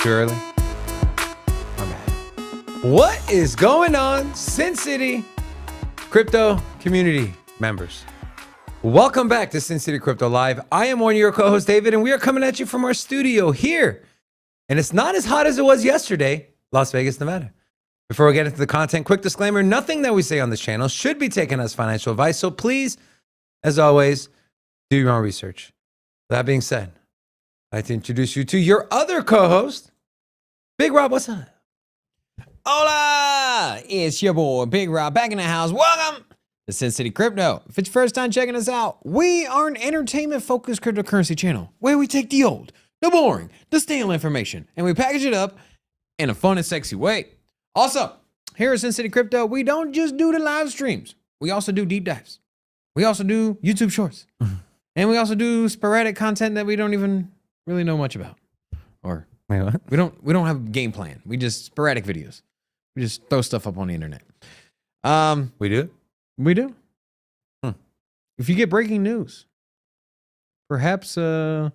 Too early? Okay. What is going on, Sin City crypto community members? Welcome back to Sin City Crypto Live. I am one of your co-hosts, David, and we are coming at you from our studio here. And it's not as hot as it was yesterday, Las Vegas, Nevada. Before we get into the content, quick disclaimer, nothing that we say on this channel should be taken as financial advice. So please, as always, do your own research. That being said, I'd like to introduce you to your other co-host, Big Rob. What's up? Hola! It's your boy, Big Rob, back in the house. Welcome to Sin City Crypto. If it's your first time checking us out, we are an entertainment-focused cryptocurrency channel where we take the old, the boring, the stale information, and we package it up in a fun and sexy way. Also, here at Sin City Crypto, we don't just do the live streams. We also do deep dives. We also do YouTube shorts. And we also do sporadic content that we don't even really know much about. Or wait, what? We don't have a game plan. We just sporadic videos. We just throw stuff up on the internet. We do? We do. If you get breaking news, perhaps you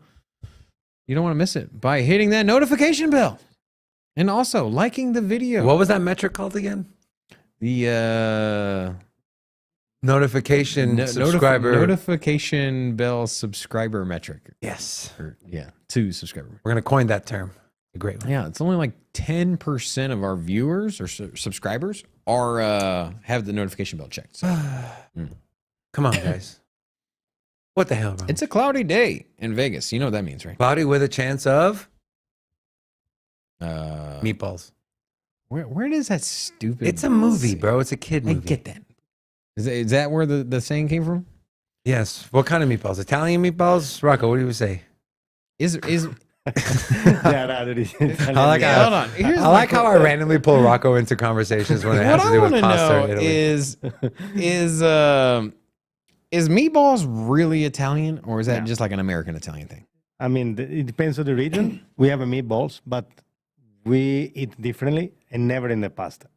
don't want to miss it by hitting that notification bell. And also liking the video. What was that metric called again? The notification subscriber. Notification bell subscriber metric. Yes. To subscriber. We're going to coin that term. A great one. Yeah, it's only like 10% of our viewers or subscribers are have the notification bell checked. So. Come on, guys. What the hell, bro? It's a cloudy day in Vegas. You know what that means, right? Cloudy with a chance of meatballs. Where does that stupid? It's a movie, bro. It's a kid movie. I get that. Is that where the saying came from? Yes. What kind of meatballs? Italian meatballs? Rocco, what do you say? Is I like how I randomly pull Rocco into conversations when it has to do with pasta in Italy. Is meatballs really Italian, or is that just like an American Italian thing? I mean, it depends on the region. We have a meatballs, but we eat differently and never in the pasta.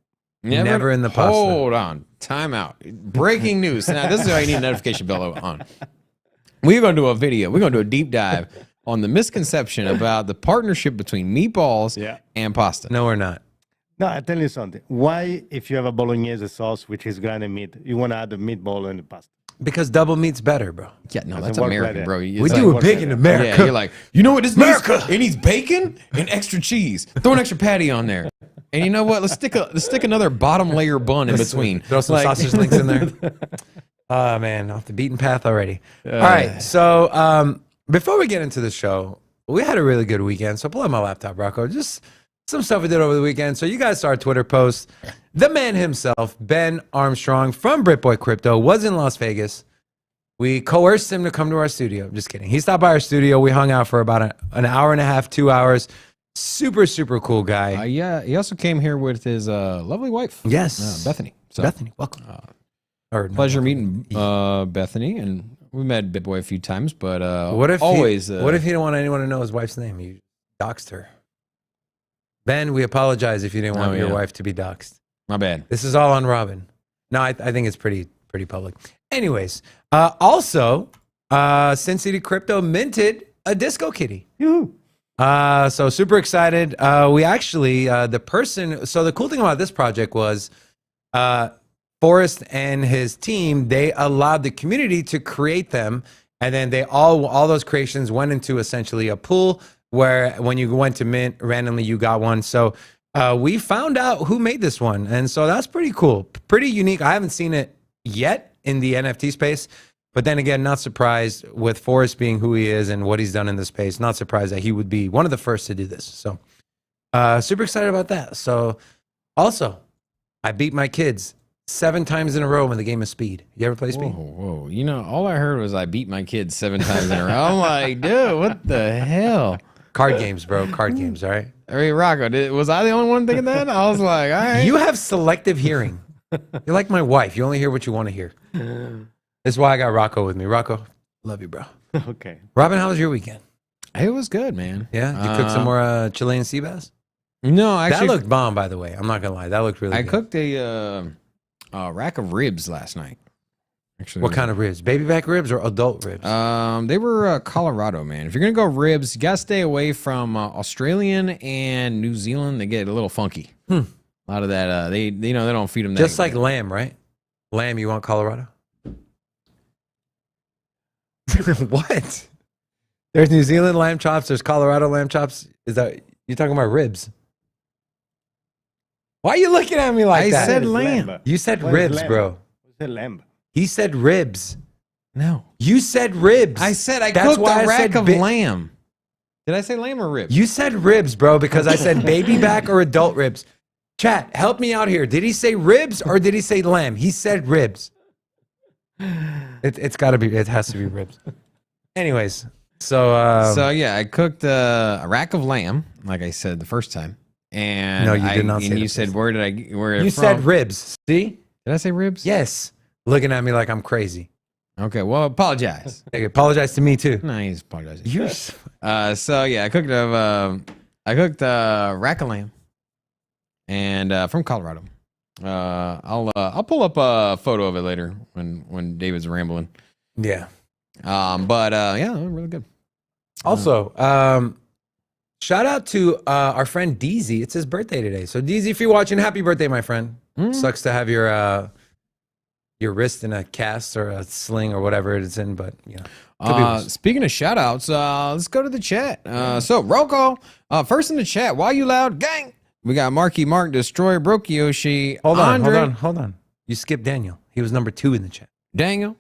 Never in the pasta. Hold on. Time out. Breaking news. Now, this is why you need a notification bell on. We're going to do a video. We're going to do a deep dive on the misconception about the partnership between meatballs and pasta. No, we're not. No, I tell you something. Why, if you have a bolognese sauce, which is ground meat, you want to add the meatball in the pasta? Because double meat's better, bro. Yeah, no, that's American, bro. We do it big in America. Yeah, you're like, you know what this needs? It needs bacon and extra cheese. Throw an extra patty on there. And you know what? Let's stick another bottom layer bun in between. Throw some sausage links in there. Oh, man, off the beaten path already. All right, so before we get into the show, we had a really good weekend. So pull out my laptop, Rocco. Just some stuff we did over the weekend. So you guys saw our Twitter post. The man himself, Ben Armstrong from BritBoy Crypto, was in Las Vegas. We coerced him to come to our studio. Just kidding. He stopped by our studio. We hung out for about an hour and a half, 2 hours. Super, super cool guy. Yeah, he also came here with his lovely wife. Yes. Bethany. So, Bethany, welcome. Pleasure meeting Bethany, and we met BitBoy a few times, but what if always... he didn't want anyone to know his wife's name? You doxed her. Ben, we apologize if you didn't want your wife to be doxed. My bad. This is all on Robin. No, I think it's pretty public. Anyways, also, Sin City Crypto minted a Disco Kitty. Yoo-hoo. So super excited. We actually, so the cool thing about this project was Forrest and his team, they allowed the community to create them. And then they all those creations went into essentially a pool where when you went to mint, randomly you got one. So we found out who made this one. And so that's pretty cool. Pretty unique. I haven't seen it yet in the NFT space. But then again, not surprised with Forrest being who he is and what he's done in the space. Not surprised that he would be one of the first to do this. So super excited about that. So also, I beat my kids 7 times in a row in the game of Speed. You ever play Speed? Whoa. You know, all I heard was I beat my kids 7 times in a row. I'm like, dude, what the hell? Card games, bro. Card games, all right? I mean, Rocco, was I the only one thinking that? I was like, all right. You have selective hearing. You're like my wife. You only hear what you want to hear. That's why I got Rocco with me. Rocco, love you, bro. Okay. Robin, how was your weekend? It was good, man. Yeah? You cooked some more Chilean sea bass? No, actually, That looked bomb, by the way. I'm not going to lie. That looked really I good. cooked a rack of ribs last night. Actually, What kind of ribs? Baby back ribs or adult ribs? They were Colorado, man. If you're gonna go ribs, you gotta stay away from Australian and New Zealand. They get a little funky. A lot of that. They don't feed them that. Just like lamb, right? Lamb, you want Colorado? What? There's New Zealand lamb chops. There's Colorado lamb chops. Is that you're talking about ribs? Why are you looking at me like I that? said lamb. You said What is ribs, lamb? bro. What's the lamb? He said ribs. No, You said ribs. I said I That's cooked why I a rack said of lamb. Did I say lamb or ribs? You said ribs, bro, because I said baby back or adult ribs. Chat, help me out here. Did he say ribs or did he say lamb? He said ribs. It's got to be. It has to be ribs. Anyways, So yeah, I cooked a rack of lamb, like I said the first time. And No, you did not say And the you first said where did I? Where you from? said ribs. See? Did I say ribs? Yes. Looking at me like I'm crazy. Okay. Well, apologize. Hey, apologize to me too. No, he's apologizing. You're So yeah, I cooked a rack of lamb, and from Colorado. I'll pull up a photo of it later when David's rambling. yeah. Yeah, really good. Also, shout out to our friend DZ. It's his birthday today. So DZ, if you're watching, happy birthday, my friend. Sucks to have your wrist in a cast or a sling or whatever it is in, but you know. could be worse. Speaking of shout outs, let's go to the chat. So roll call. First in the chat, why you loud? Gang. We got Marky Mark, Destroyer, Broke Yoshi, Hold Andre, on. You skipped Daniel. He was number 2 in the chat. Daniel,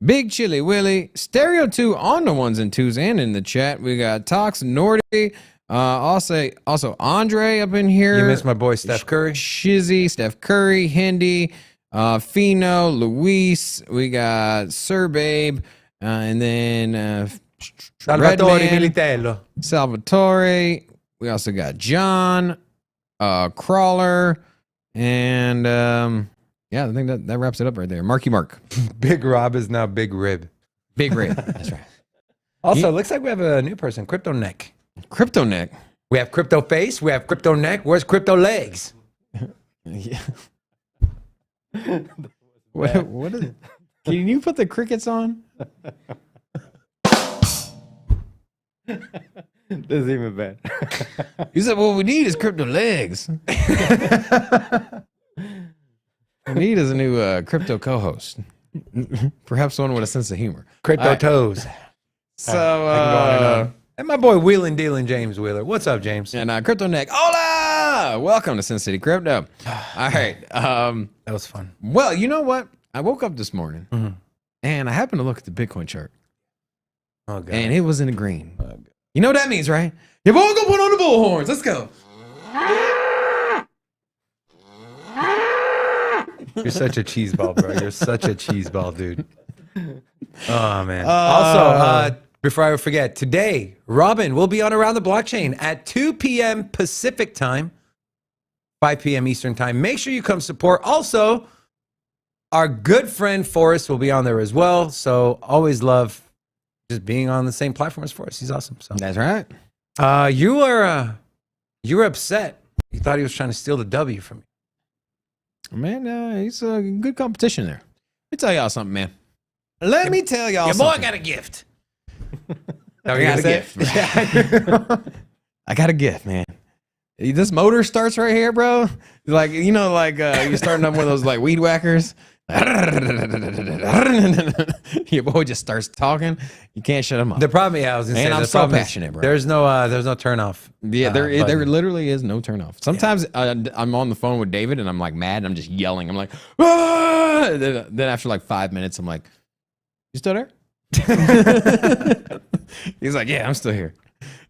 Big Chili Willie, Stereo 2 on the ones and twos and in the chat. We got Tox, Nordy, also Andre up in here. You missed my boy Steph Curry. Shizzy, Steph Curry, Hindi, Fino, Luis. We got Sir Babe, and then Salvatore Redman, Militello. Salvatore. We also got John, Crawler, and yeah, I think that wraps it up right there. Marky Mark. Big Rob is now Big Rib. Big Red. That's right. Also, looks like we have a new person, Crypto Neck. Crypto Neck. We have Crypto Face. We have Crypto Neck. Where's Crypto Legs? Yeah. What is it? Can you put the crickets on? This is even bad. You said what we need is crypto legs. We need is a new crypto co-host. Perhaps one with a sense of humor. Crypto Toes. So, And my boy Wheelin' Dealin' James Wheeler. What's up, James? and Crypto Neck. Hola! Welcome to Sin City Crypto. All right. That was fun. Well, you know what? I woke up this morning and I happened to look at the Bitcoin chart Oh, God. and it was in the green. You know what that means, right? Your boy go put on the bull horns. Let's go. You're such a cheeseball, bro. You're such a cheeseball, dude. Oh, man. Also, before I forget, today, Robin will be on Around the Blockchain at 2 p.m. Pacific time, 5 p.m. Eastern time. Make sure you come support. Also, our good friend Forrest will be on there as well. So always love just being on the same platform as Forrest. He's awesome. So That's right. you were upset. You thought he was trying to steal the W from you. Man, he's a good competition there. Let me tell y'all something, man. Let me tell y'all Your something. boy got a gift. I got a gift. I got a gift, man. This motor starts right here, bro. Like, you know, like you're starting up one of those like weed whackers. Your boy just starts talking. You can't shut him up. The problem, I was gonna say, And I'm the so problem is passionate, bro. There's no turn off. Yeah, there button. literally is no turn off. Sometimes I'm on the phone with David and I'm like mad. And I'm just yelling. I'm like, ah! Then after like 5 minutes, I'm like, you still there? He's like, yeah, I'm still here.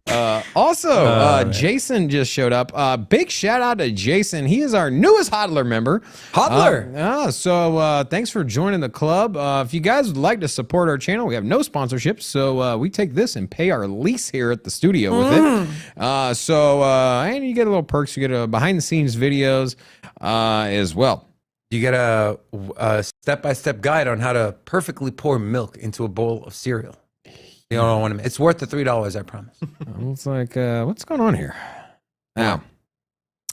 Also, Jason just showed up. Big shout out to Jason. He is our newest hodler member. Hodler. So thanks for joining the club. If you guys would like to support our channel, we have no sponsorships, so we take this and pay our lease here at the studio with it. And you get a little perks. You get behind the scenes videos as well. You get a step-by-step guide on how to perfectly pour milk into a bowl of cereal. You don't want to. It's worth the $3, I promise. It's like, what's going on here? Now,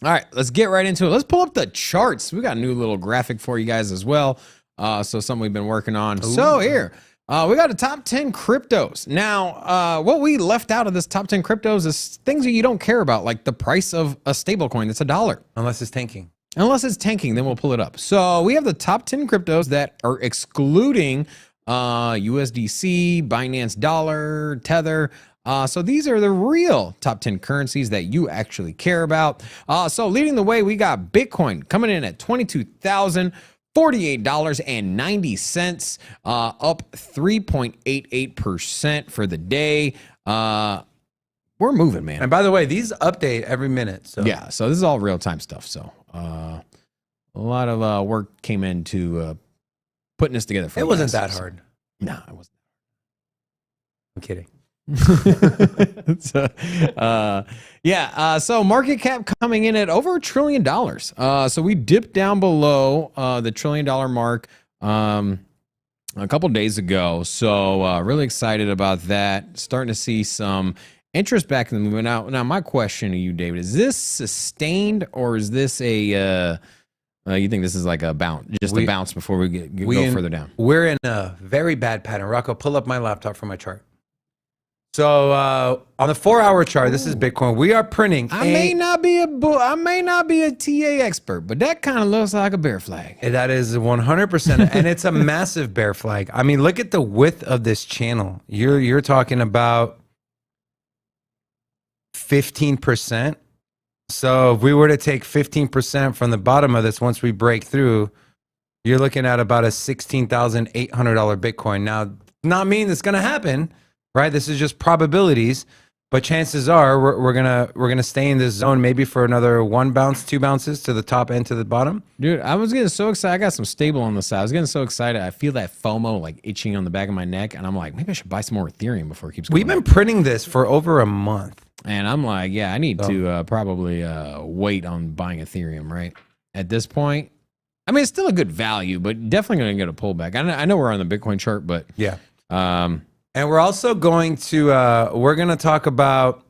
all right, let's get right into it. Let's pull up the charts. We got a new little graphic for you guys as well. So something we've been working on. Ooh. So here, we got a top 10 cryptos. Now, what we left out of this top 10 cryptos is things that you don't care about, like the price of a stable coin that's $1. Unless it's tanking. Unless it's tanking, then we'll pull it up. So we have the top 10 cryptos that are excluding USDC, Binance Dollar, Tether. So these are the real top 10 currencies that you actually care about. So leading the way, we got Bitcoin coming in at $22,048.90, up 3.88% for the day. We're moving, man. And by the way, these update every minute. So yeah, so this is all real time stuff. So a lot of work came into putting this together. For it wasn't that hard. No, it wasn't. I'm kidding. So market cap coming in at over $1 trillion. So we dipped down below the $1 trillion mark a couple days ago. So really excited about that. Starting to see some interest back in the movement. Now my question to you, David, is this sustained or is this a you think this is like a bounce, a bounce before we go further down? We're in a very bad pattern. Rocco, pull up my laptop for my chart. So on the 4-hour chart, this is Bitcoin. We are printing. I may not be a TA expert, but that kind of looks like a bear flag. That is 100%, and it's a massive bear flag. I mean, look at the width of this channel. You're talking about 15%. So if we were to take 15% from the bottom of this, once we break through, you're looking at about a $16,800 Bitcoin. Now, not mean it's going to happen, right? This is just probabilities, but chances are we're gonna stay in this zone maybe for another 1 bounce, 2 bounces to the top and to the bottom. Dude, I was getting so excited. I got some stable on the side. I was getting so excited. I feel that FOMO like itching on the back of my neck, and I'm like, maybe I should buy some more Ethereum before it keeps going. We've been printing this for over a month. And I'm like, yeah, I need to probably wait on buying Ethereum, right? At this point, I mean, it's still a good value, but definitely going to get a pullback. I know we're on the Bitcoin chart, but yeah. And we're also going to we're going to talk about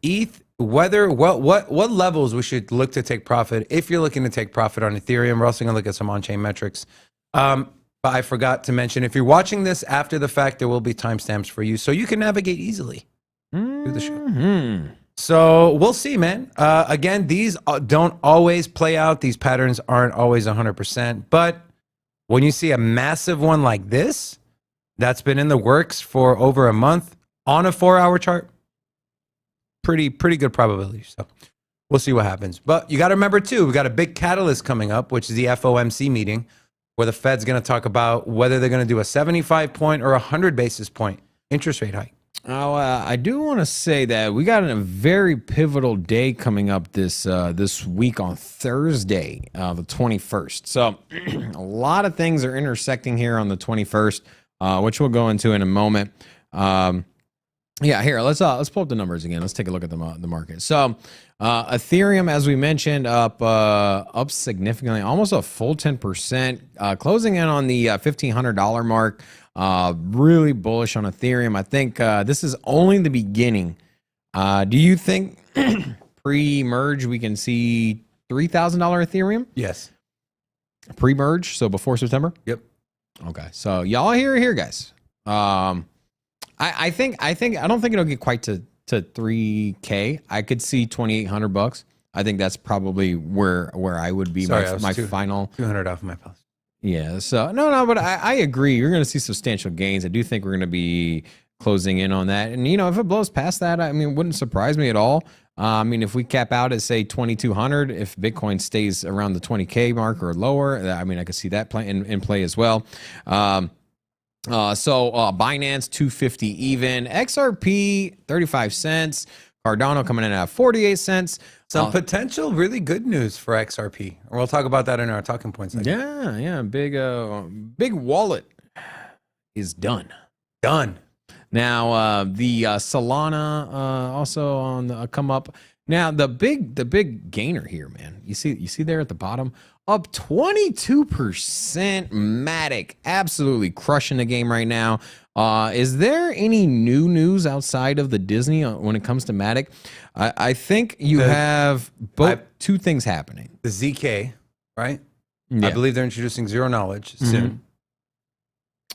ETH, whether what levels we should look to take profit. If you're looking to take profit on Ethereum, we're also going to look at some on-chain metrics. But I forgot to mention, if you're watching this after the fact, there will be timestamps for you, so you can navigate easily through the show. So we'll see, man. Again, these don't always play out. These patterns aren't always 100%. But when you see a massive one like this, that's been in the works for over a month on a 4-hour chart, pretty good probability. So we'll see what happens. But you got to remember, too, we got a big catalyst coming up, which is the FOMC meeting, where the Fed's going to talk about whether they're going to do a 75-point or 100 basis point interest rate hike. Oh, I do want to say that we got a very pivotal day coming up this week on Thursday, the 21st. So a lot of things are intersecting here on the 21st, which we'll go into in a moment. Yeah, here, let's pull up the numbers again. Let's take a look at the market. So Ethereum, as we mentioned, up significantly, almost a full 10%, closing in on the $1,500 mark. Really bullish on Ethereum. I think this is only the beginning. Do you think pre-merge we can see $3,000 Ethereum? Yes. Pre-merge, so before September? Yep. Okay, so y'all hear it here, guys. I don't think it'll get quite to 3K. I could see $2,800. I think that's probably where I would be. Sorry, my final $200 off my policy. Yeah, so no, but I agree. You're going to see substantial gains. I do think we're going to be closing in on that. And, if it blows past that, I mean, it wouldn't surprise me at all. I mean, if we cap out at, say, 2,200, if Bitcoin stays around the 20K mark or lower, I mean, I could see that in play as well. Binance 250 even, XRP 35 cents, Cardano coming in at 48 cents. Some potential really good news for XRP. And we'll talk about that in our talking points. Yeah, big wallet is done. Now the Solana also on the come up. Now the big gainer here, man. You see there at the bottom, up 22%. Matic absolutely crushing the game right now. Is there any new news outside of the Disney when it comes to Matic? I think you have two things happening. The ZK, right? Yeah. I believe they're introducing zero knowledge soon.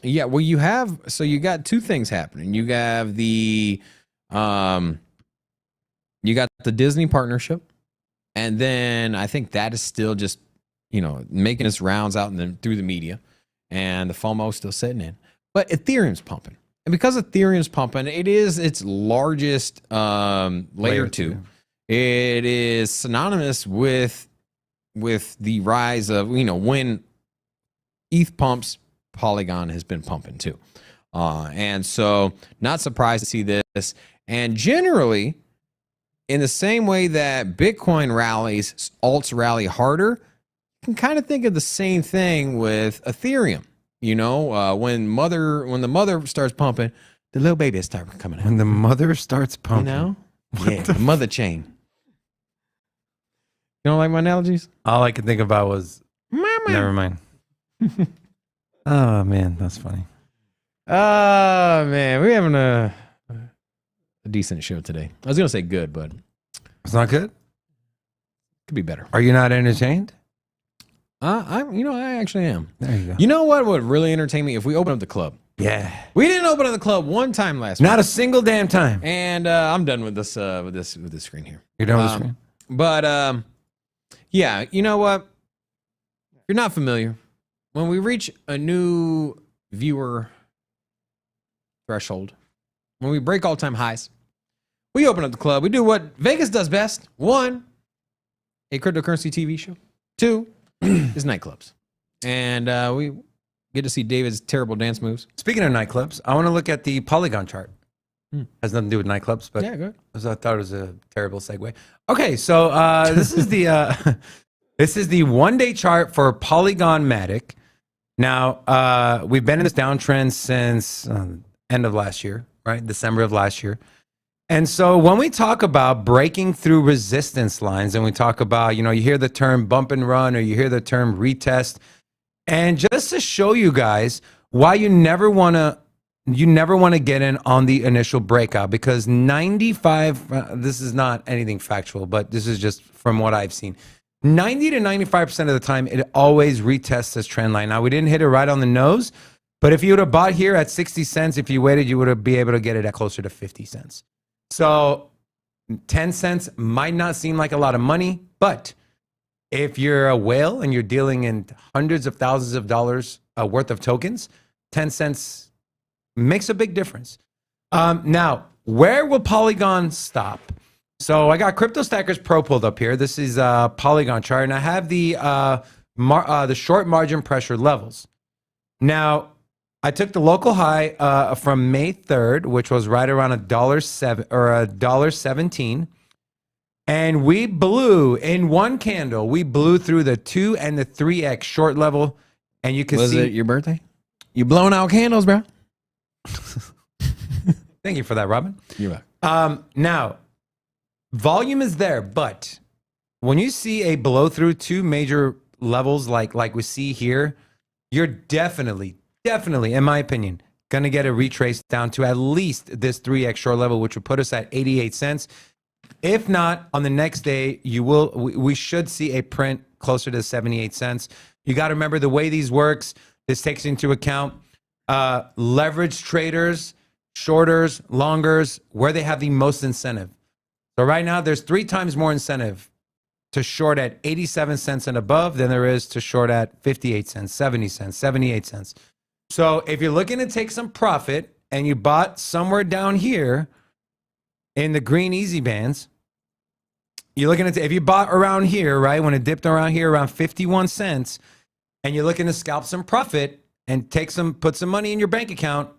Yeah, well, you got two things happening. You have the Disney partnership, and then I think that is still just making its rounds out and then through the media, and the FOMO is still sitting in. But Ethereum's pumping, and because Ethereum's pumping, it is its largest layer two. It is synonymous with the rise of when ETH pumps. Polygon has been pumping too. And so not surprised to see this. And generally, in the same way that Bitcoin rallies, alts rally harder, you can kind of think of the same thing with Ethereum. When the mother starts pumping, the little baby starts coming out. When the mother starts pumping. Yeah, the mother chain. You don't like my analogies? All I could think about was, Mama. never mind. Oh, man, that's funny. Oh, man, we're having a decent show today. I was going to say good, but it's not good? Could be better. Are you not entertained? I actually am. There you go. You know what would really entertain me if we open up the club? Yeah. We didn't open up the club one time last week. Not a single damn time. And I'm done with this screen here. You're done with the screen? But yeah, you know what? If you're not familiar, when we reach a new viewer threshold, when we break all-time highs, we open up the club. We do what Vegas does best. 1, a cryptocurrency TV show. 2 is nightclubs. And we get to see David's terrible dance moves. Speaking of nightclubs, I want to look at the Polygon chart. Has nothing to do with nightclubs, but yeah, good. I thought it was a terrible segue. Okay, so this is the this is the one-day chart for Polygon Matic. Now, we've been in this downtrend since end of last year, right? December of last year. And so when we talk about breaking through resistance lines and we talk about, you hear the term bump and run or you hear the term retest, and just to show you guys why you never want to get in on the initial breakout, because 95, this is not anything factual, but this is just from what I've seen. 90 to 95% of the time, it always retests this trend line. Now, we didn't hit it right on the nose, but if you would have bought here at 60 cents, if you waited, you would have been able to get it at closer to 50 cents. So 10 cents might not seem like a lot of money, but if you're a whale and you're dealing in hundreds of thousands of dollars worth of tokens, 10 cents makes a big difference. Now, where will Polygon stop? So I got Crypto Stackers Pro pulled up here. This is a Polygon chart, and I have the short margin pressure levels. Now, I took the local high from May 3rd, which was right around $1.07 or $1.17, and we blew in one candle. We blew through the 2 and the 3x short level, and you can see. Was it your birthday? You blowing out candles, bro? Thank you for that, Robin. You're welcome. Now, volume is there, but when you see a blow through 2 major levels like we see here, you're definitely, in my opinion, going to get a retrace down to at least this 3x short level, which would put us at 88 cents. If not, on the next day, we should see a print closer to 78 cents. You got to remember the way these works. This takes into account leverage traders, shorters, longers, where they have the most incentive. So right now, there's 3 times more incentive to short at 87 cents and above than there is to short at 58 cents, 70 cents, 78 cents. So if you're looking to take some profit and you bought somewhere down here in the green easy bands, you're looking at, if you bought around here, right, when it dipped around here around 51 cents, and you're looking to scalp some profit, and put some money in your bank account,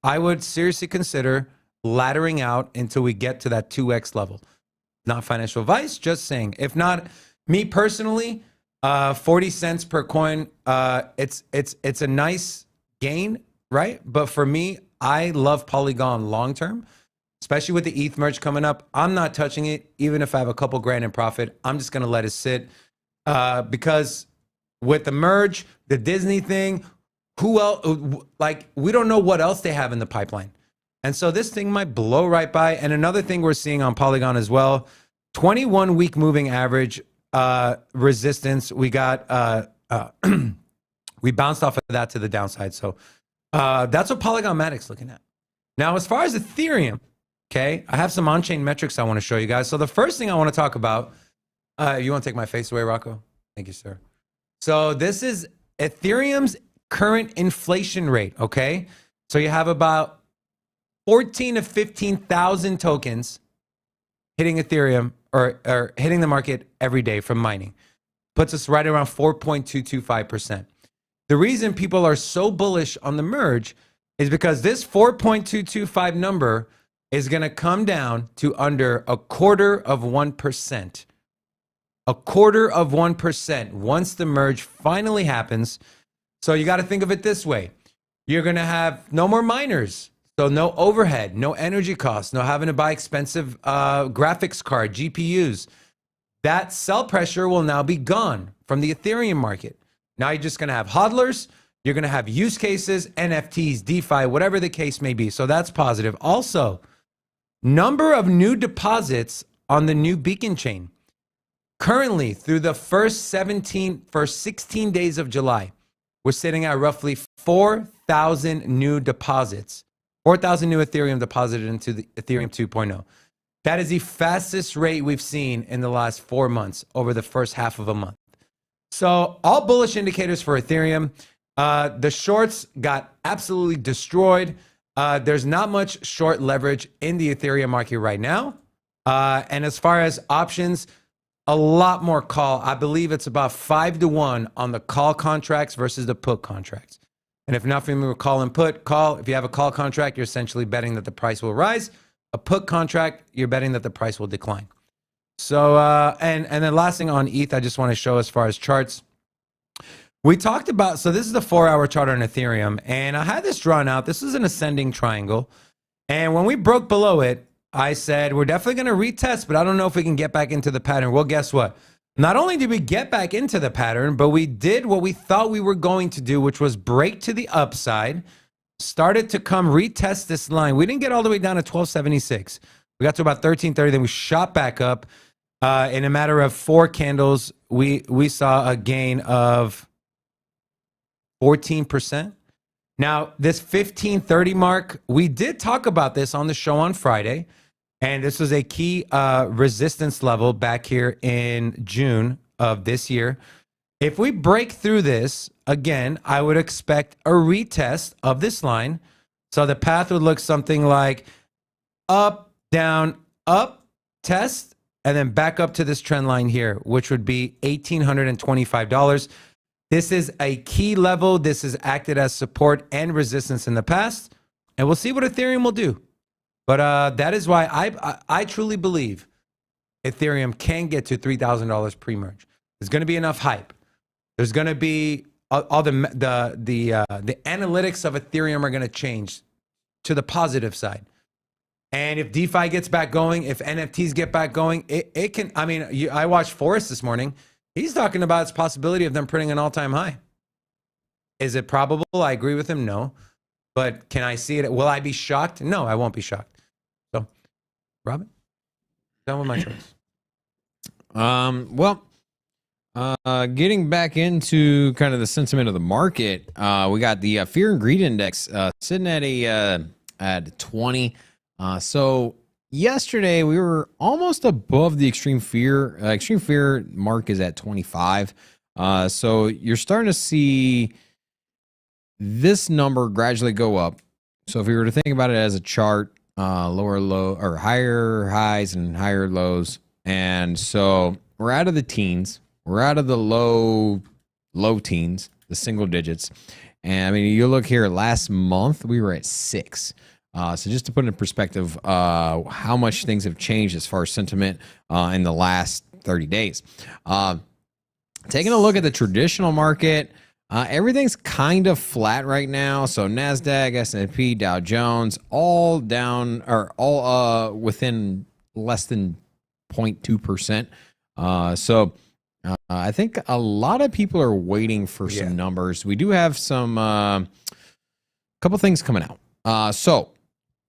I would seriously consider laddering out until we get to that 2x level. Not financial advice, just saying. If not, me personally, 40 cents per coin, it's a nice gain, right? But for me, I love Polygon long term, especially with the ETH merge coming up. I'm not touching it, even if I have a couple grand in profit. I'm just gonna let it sit because with the merge, the Disney thing, who else? Like, we don't know what else they have in the pipeline. And so this thing might blow right by. And another thing we're seeing on Polygon as well, 21-week moving average resistance. We got, we bounced off of that to the downside. So that's what Polygon Matic's looking at. Now, as far as Ethereum, okay, I have some on-chain metrics I want to show you guys. So the first thing I want to talk about, you want to take my face away, Rocco? Thank you, sir. So this is Ethereum's current inflation rate, okay? So you have about 14 to 15,000 tokens hitting Ethereum or hitting the market every day from mining. Puts us right around 4.225%. The reason people are so bullish on the merge is because this 4.225 number is going to come down to under 0.25%. 0.25% once the merge finally happens. So you got to think of it this way. You're going to have no more miners. So no overhead, no energy costs, no having to buy expensive graphics card, GPUs. That sell pressure will now be gone from the Ethereum market. Now you're just going to have hodlers. You're going to have use cases, NFTs, DeFi, whatever the case may be. So that's positive. Also, number of new deposits on the new Beacon chain. Currently, through the first 16 days of July, we're sitting at roughly 4,000 new deposits. 4,000 new Ethereum deposited into the Ethereum 2.0. That is the fastest rate we've seen in the last 4 months over the first half of a month. So all bullish indicators for Ethereum. The shorts got absolutely destroyed. There's not much short leverage in the Ethereum market right now. And as far as options, a lot more call. I believe it's about 5-to-1 on the call contracts versus the put contracts. And if not familiar with call and put, call. If you have a call contract, you're essentially betting that the price will rise. A put contract, you're betting that the price will decline. So, and then last thing on ETH, I just want to show as far as charts. We talked about, so this is the 4-hour chart on Ethereum, and I had this drawn out. This is an ascending triangle. And when we broke below it, I said, we're definitely going to retest, but I don't know if we can get back into the pattern. Well, guess what? Not only did we get back into the pattern, but we did what we thought we were going to do, which was break to the upside, started to come retest this line. We didn't get all the way down to 1276. We got to about 1330, then we shot back up. In a matter of 4 candles, we saw a gain of 14%. Now, this 1530 mark, we did talk about this on the show on Friday. And this was a key resistance level back here in June of this year. If we break through this, again, I would expect a retest of this line. So the path would look something like up, down, up, test, and then back up to this trend line here, which would be $1,825. This is a key level. This has acted as support and resistance in the past. And we'll see what Ethereum will do. But that is why I truly believe Ethereum can get to $3,000 pre-merge. There's going to be enough hype. There's going to be all the analytics of Ethereum are going to change to the positive side. And if DeFi gets back going, if NFTs get back going, it can. I mean, I watched Forrest this morning. He's talking about its possibility of them printing an all-time high. Is it probable? I agree with him. No. But can I see it? Will I be shocked? No, I won't be shocked. So, Robin, done with my choice. Getting back into kind of the sentiment of the market, we got the fear and greed index sitting at 20. So yesterday we were almost above the extreme fear. Extreme fear mark is at 25. So you're starting to see this number gradually go up. So if you were to think about it as a chart, lower low or higher highs and higher lows, and so we're out of the teens, we're out of the low teens, the single digits, And I mean, you look here last month, we were at 6. So just to put in perspective, how much things have changed as far as sentiment in the last 30 days. Taking a look at the traditional market, everything's kind of flat right now. So NASDAQ, S&P, Dow Jones, all down or all within less than 0.2%. So I think a lot of people are waiting for some numbers. We do have some couple things coming out. So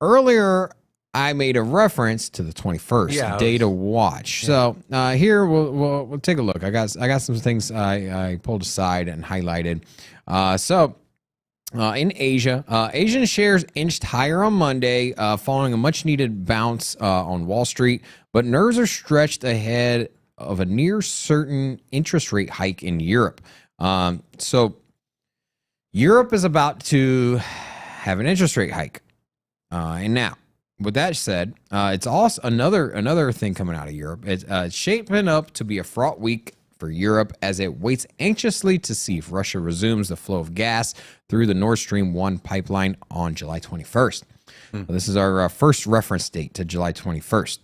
earlier, I made a reference to the 21st day to watch. So here we'll take a look. I got some things I pulled aside and highlighted. In Asia, Asian shares inched higher on Monday, following a much needed bounce on Wall Street, but nerves are stretched ahead of a near certain interest rate hike in Europe. So Europe is about to have an interest rate hike. And now, with that said, it's also another thing coming out of Europe. It's shaping up to be a fraught week for Europe as it waits anxiously to see if Russia resumes the flow of gas through the Nord Stream 1 pipeline on July 21st. This is our first reference date to July 21st.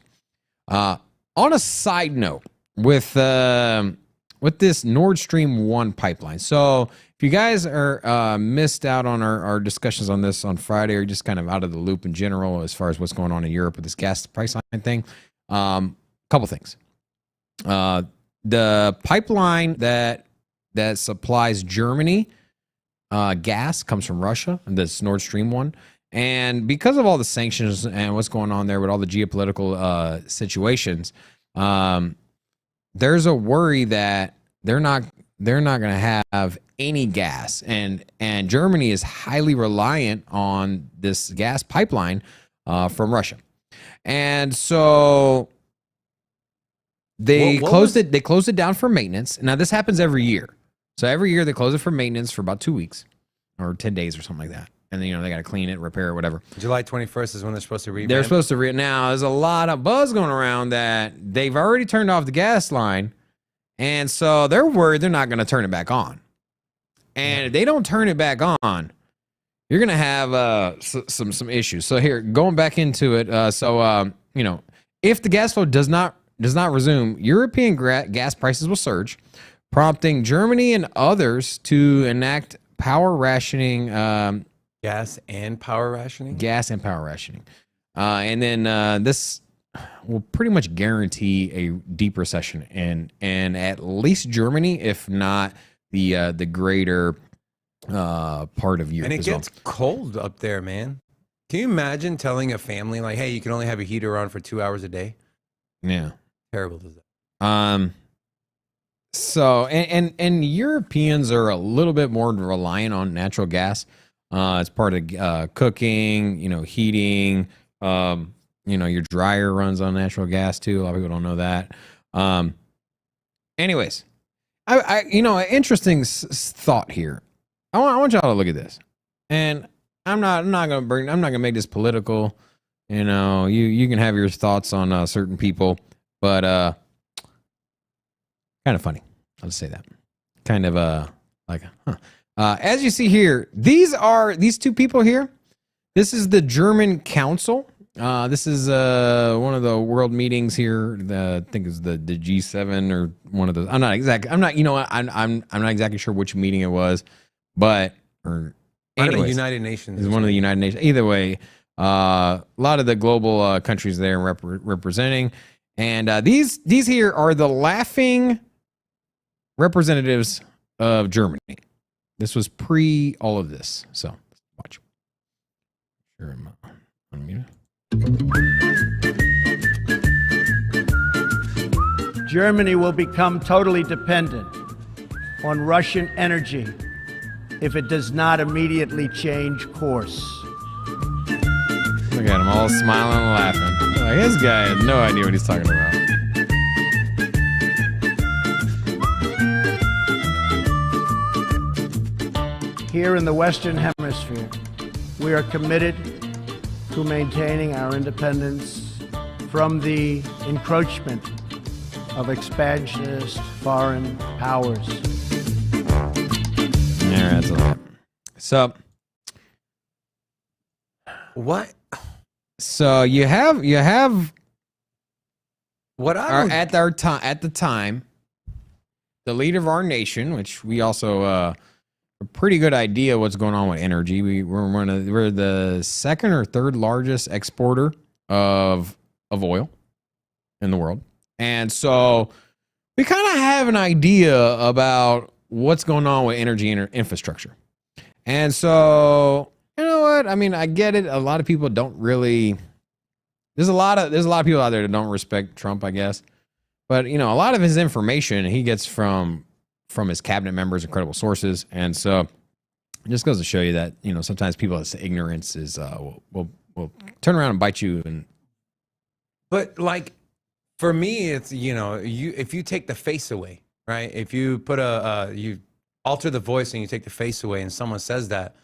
On a side note, with this Nord Stream 1 pipeline, so if you guys are missed out on our discussions on this on Friday, or just kind of out of the loop in general as far as what's going on in Europe with this gas price line thing, couple things. The pipeline that supplies Germany gas comes from Russia, and this Nord Stream 1. And because of all the sanctions and what's going on there with all the geopolitical situations, there's a worry that they're not going to have any gas, and Germany is highly reliant on this gas pipeline from Russia, and so they closed it. They closed it down for maintenance. Now this happens every year, so every year they close it for maintenance for about 2 weeks or 10 days or something like that, and then they got to clean it, repair it, whatever. July 21st is when they're supposed to revamp. They're supposed to now. There's a lot of buzz going around that they've already turned off the gas line. And so they're worried they're not going to turn it back on. And if they don't turn it back on, you're going to have some issues. So here, going back into it. If the gas flow does not resume, European gas prices will surge, prompting Germany and others to enact power rationing. Gas and power rationing? Gas and power rationing. And then this will pretty much guarantee a deep recession and at least Germany, if not the greater part of Europe. And it gets cold up there, man. Can you imagine telling a family like, "Hey, you can only have a heater on for 2 hours a day"? Yeah, terrible is that? So and Europeans are a little bit more reliant on natural gas. It's part of cooking, heating. Your dryer runs on natural gas too. A lot of people don't know that. Anyways, I an interesting thought here. I want y'all to look at this, and I'm not gonna make this political. You can have your thoughts on certain people, but kind of funny. I'll just say that. Kind of as you see here, these two people here. This is the German Council. This is one of the world meetings here. I think it's the G7 or one of those. I'm not exactly sure which meeting it was, but anyways, United Nations. It's one of the United Nations. Either way, a lot of the global countries there representing, and these here are the laughing representatives of Germany. This was pre all of this, so watch. Sure, I'm unmuted. Germany will become totally dependent on Russian energy if it does not immediately change course. Look at him all smiling and laughing. Like, this guy has no idea what he's talking about. Here in the Western Hemisphere, we are committed to maintaining our independence from the encroachment of expansionist foreign powers. That's a lot. So What? so you have What I our, don't, at the time, the leader of our nation, which we also a pretty good idea what's going on with energy. We're the second or third largest exporter of oil in the world, and so we kind of have an idea about what's going on with energy infrastructure. And so, you know what? I mean, I get it. A lot of people don't really. There's a lot of people out there that don't respect Trump, I guess. But you know, a lot of his information he gets from his cabinet members and credible sources, and so it just goes to show you that you know sometimes people's ignorance is will turn around and bite you. And but like, for me, it's, you know, if you take the face away, right? If you put you alter the voice and you take the face away, and someone says that,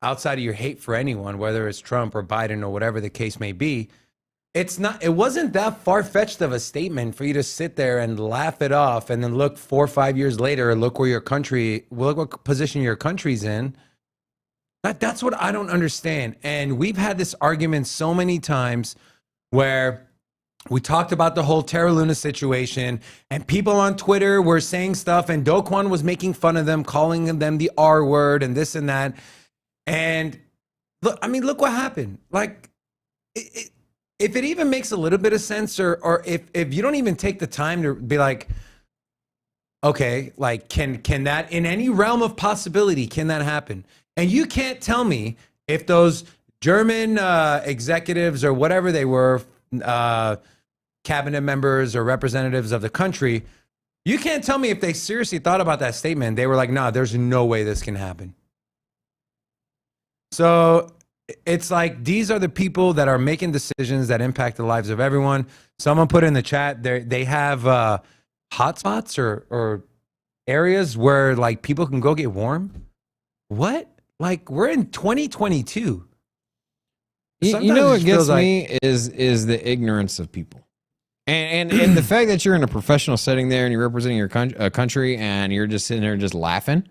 outside of your hate for anyone, whether it's Trump or Biden or whatever the case may be, it wasn't that far-fetched of a statement for you to sit there and laugh it off and then look 4 or 5 years later and look what position your country's in. That's what I don't understand. And we've had this argument so many times where we talked about the whole Terra Luna situation, and people on Twitter were saying stuff, and Do Kwon was making fun of them, calling them the R word and this and that. And look, I mean, look what happened. Like, if it even makes a little bit of sense, or if you don't even take the time to be like, okay, like, can that, in any realm of possibility, can that happen? And you can't tell me if those German executives or whatever they were, cabinet members or representatives of the country, you can't tell me if they seriously thought about that statement. They were like, nah, there's no way this can happen. So it's like, these are the people that are making decisions that impact the lives of everyone. Someone put in the chat, they have hotspots or areas where like people can go get warm. What? Like, we're in 2022. you know what gets me is the ignorance of people. And the fact that you're in a professional setting there and you're representing your country and you're just sitting there just laughing.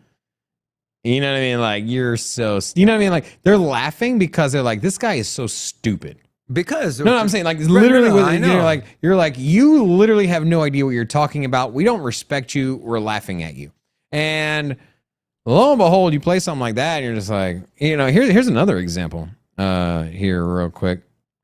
You know what I mean? Like, you know what I mean? Like, they're laughing because they're like, this guy is so stupid. Because no, I'm saying like literally, I know. You're like, you literally have no idea what you're talking about. We don't respect you. We're laughing at you. And lo and behold, you play something like that, and you're just like, you know, here's another example. Here, real quick.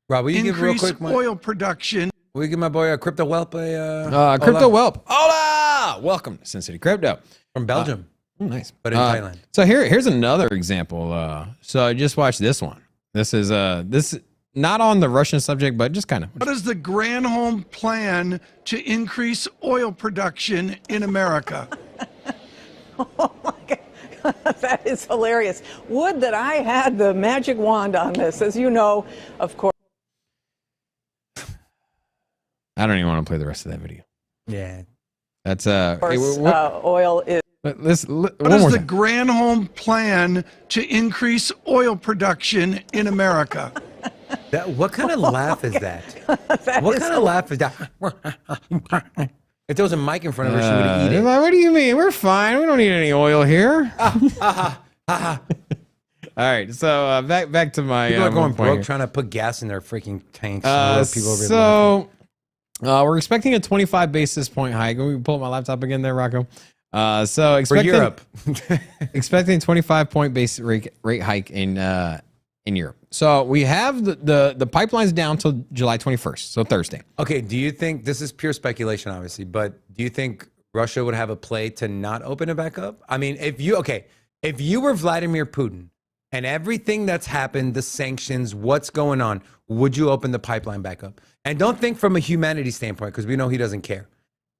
Rob, will you give real quick oil production? Will you give my boy Crypto Whelp Crypto Whelp? Hola! Welcome to Sin City Crypto from Belgium. Nice. But in Thailand. So here's another example. So I just watched this one. This is not on the Russian subject, but just kind of. What is the Granholm plan to increase oil production in America? Oh my God, that is hilarious. Would that I had the magic wand on this. As you know, of course. I don't even want to play the rest of that video. Yeah. That's Of course, oil is. What is the Granholm plan to increase oil production in America? What kind of laugh is that? What kind of laugh is that? If there was a mic in front of her, she would eat it. What do you mean? We're fine. We don't need any oil here. All right, so back to my. People are going broke trying to put gas in their freaking tanks. People we're expecting a 25 basis point hike. Can we pull up my laptop again there, Rocco? So expecting for Europe, expecting 25 point base rate hike in Europe. So we have the pipelines down till July 21st, so Thursday. Okay, do you think, this is pure speculation, obviously, but do you think Russia would have a play to not open it back up? I mean, if you were Vladimir Putin and everything that's happened, the sanctions, what's going on, would you open the pipeline back up? And don't think from a humanity standpoint, because we know he doesn't care.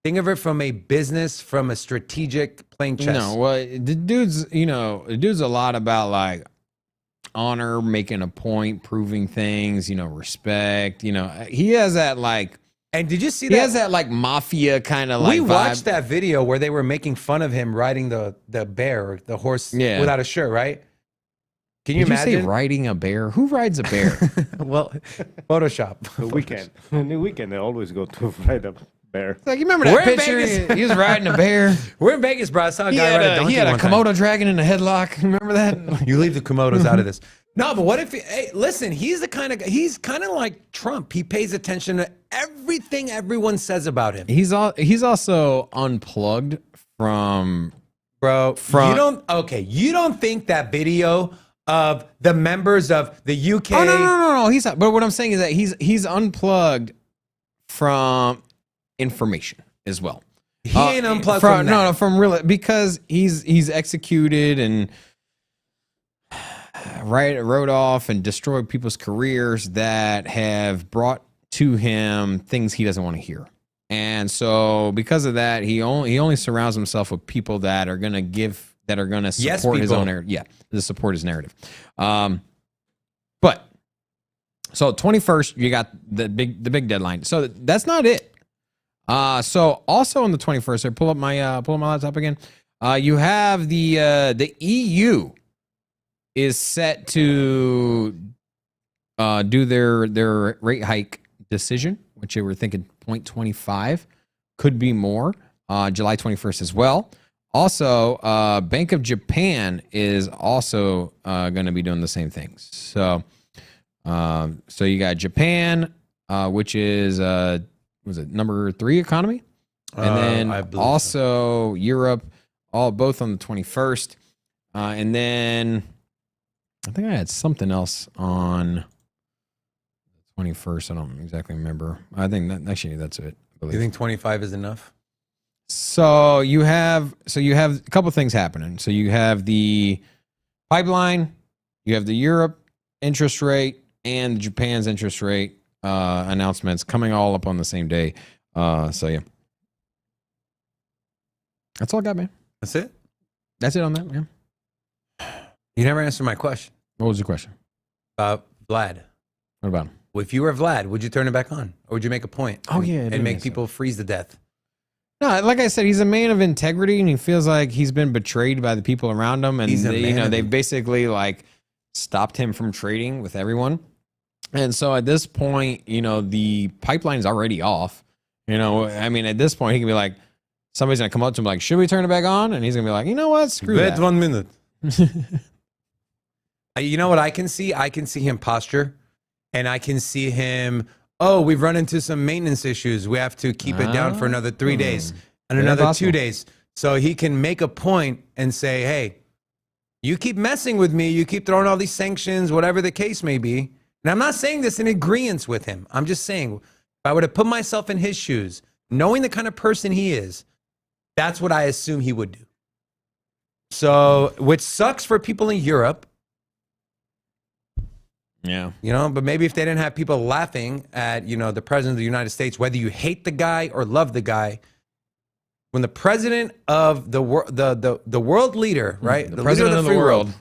Think of it from a business, from a strategic playing chess. No, well, the dude's a lot about like honor, making a point, proving things, respect. He has that like. And did you see that? He has that like mafia kind of like. We watched that video where they were making fun of him riding the bear, or the horse without a shirt, right? Can you imagine? Did you say riding a bear? Who rides a bear? Well, Photoshop. The weekend. In the weekend, they always go to ride a bear. Like, you remember that We're in picture? Vegas. He was riding a bear. We're in Vegas, bro. I saw a He guy ride a had donkey a one time. Komodo dragon in a headlock. Remember that? You leave the Komodos out of this. No, but what if? Hey, listen, he's the kind of guy. He's kind of like Trump. He pays attention to everything everyone says about him. He's also unplugged from Bro, you don't think that video of the members of the UK? Oh no. He's not. But what I'm saying is that he's unplugged from information as well. He ain't unplugged from that. No, from real, because he's executed and wrote off and destroyed people's careers that have brought to him things he doesn't want to hear. And so because of that, he only surrounds himself with people that are going to support his own narrative. Yeah, to support his narrative. But so 21st, you got the big deadline. So that's not it. So also on the 21st, I pull up my laptop again. You have the EU is set to do their rate hike decision, which they were thinking 0.25, could be more. July 21st as well. Also, Bank of Japan is also going to be doing the same things. So you got Japan, which is was it number 3 economy, and then also Europe, both on the 21st, and then I think I had something else on the 21st. I don't exactly remember. I think that's it. I believe. You think 25 is enough? So you have a couple things happening. So you have the pipeline, you have the Europe interest rate, and Japan's interest rate announcements coming all up on the same day. So yeah, that's all I got, man. That's it. That's it on that, man. You never answered my question. What was your question? About Vlad. What about him? Well, if you were Vlad, would you turn it back on, or would you make a point? Oh, yeah, and make people freeze to death? No, like I said, he's a man of integrity, and he feels like he's been betrayed by the people around him, and they've basically like stopped him from trading with everyone. And so at this point, the pipeline's already off. I mean, at this point, he can be like, somebody's gonna come up to him like, "Should we turn it back on?" And he's gonna be like, "You know what? Screw Wait that." 1 minute. You know what I can see? I can see him posture, and I can see him. Oh, we've run into some maintenance issues. We have to keep it down for another 3 days and another 2 days. So he can make a point and say, hey, you keep messing with me. You keep throwing all these sanctions, whatever the case may be. And I'm not saying this in agreement with him. I'm just saying, if I were to put myself in his shoes, knowing the kind of person he is, that's what I assume he would do. So, which sucks for people in Europe. Yeah. But maybe if they didn't have people laughing at, the president of the United States, whether you hate the guy or love the guy, when the president of the world leader, right? The president of the world.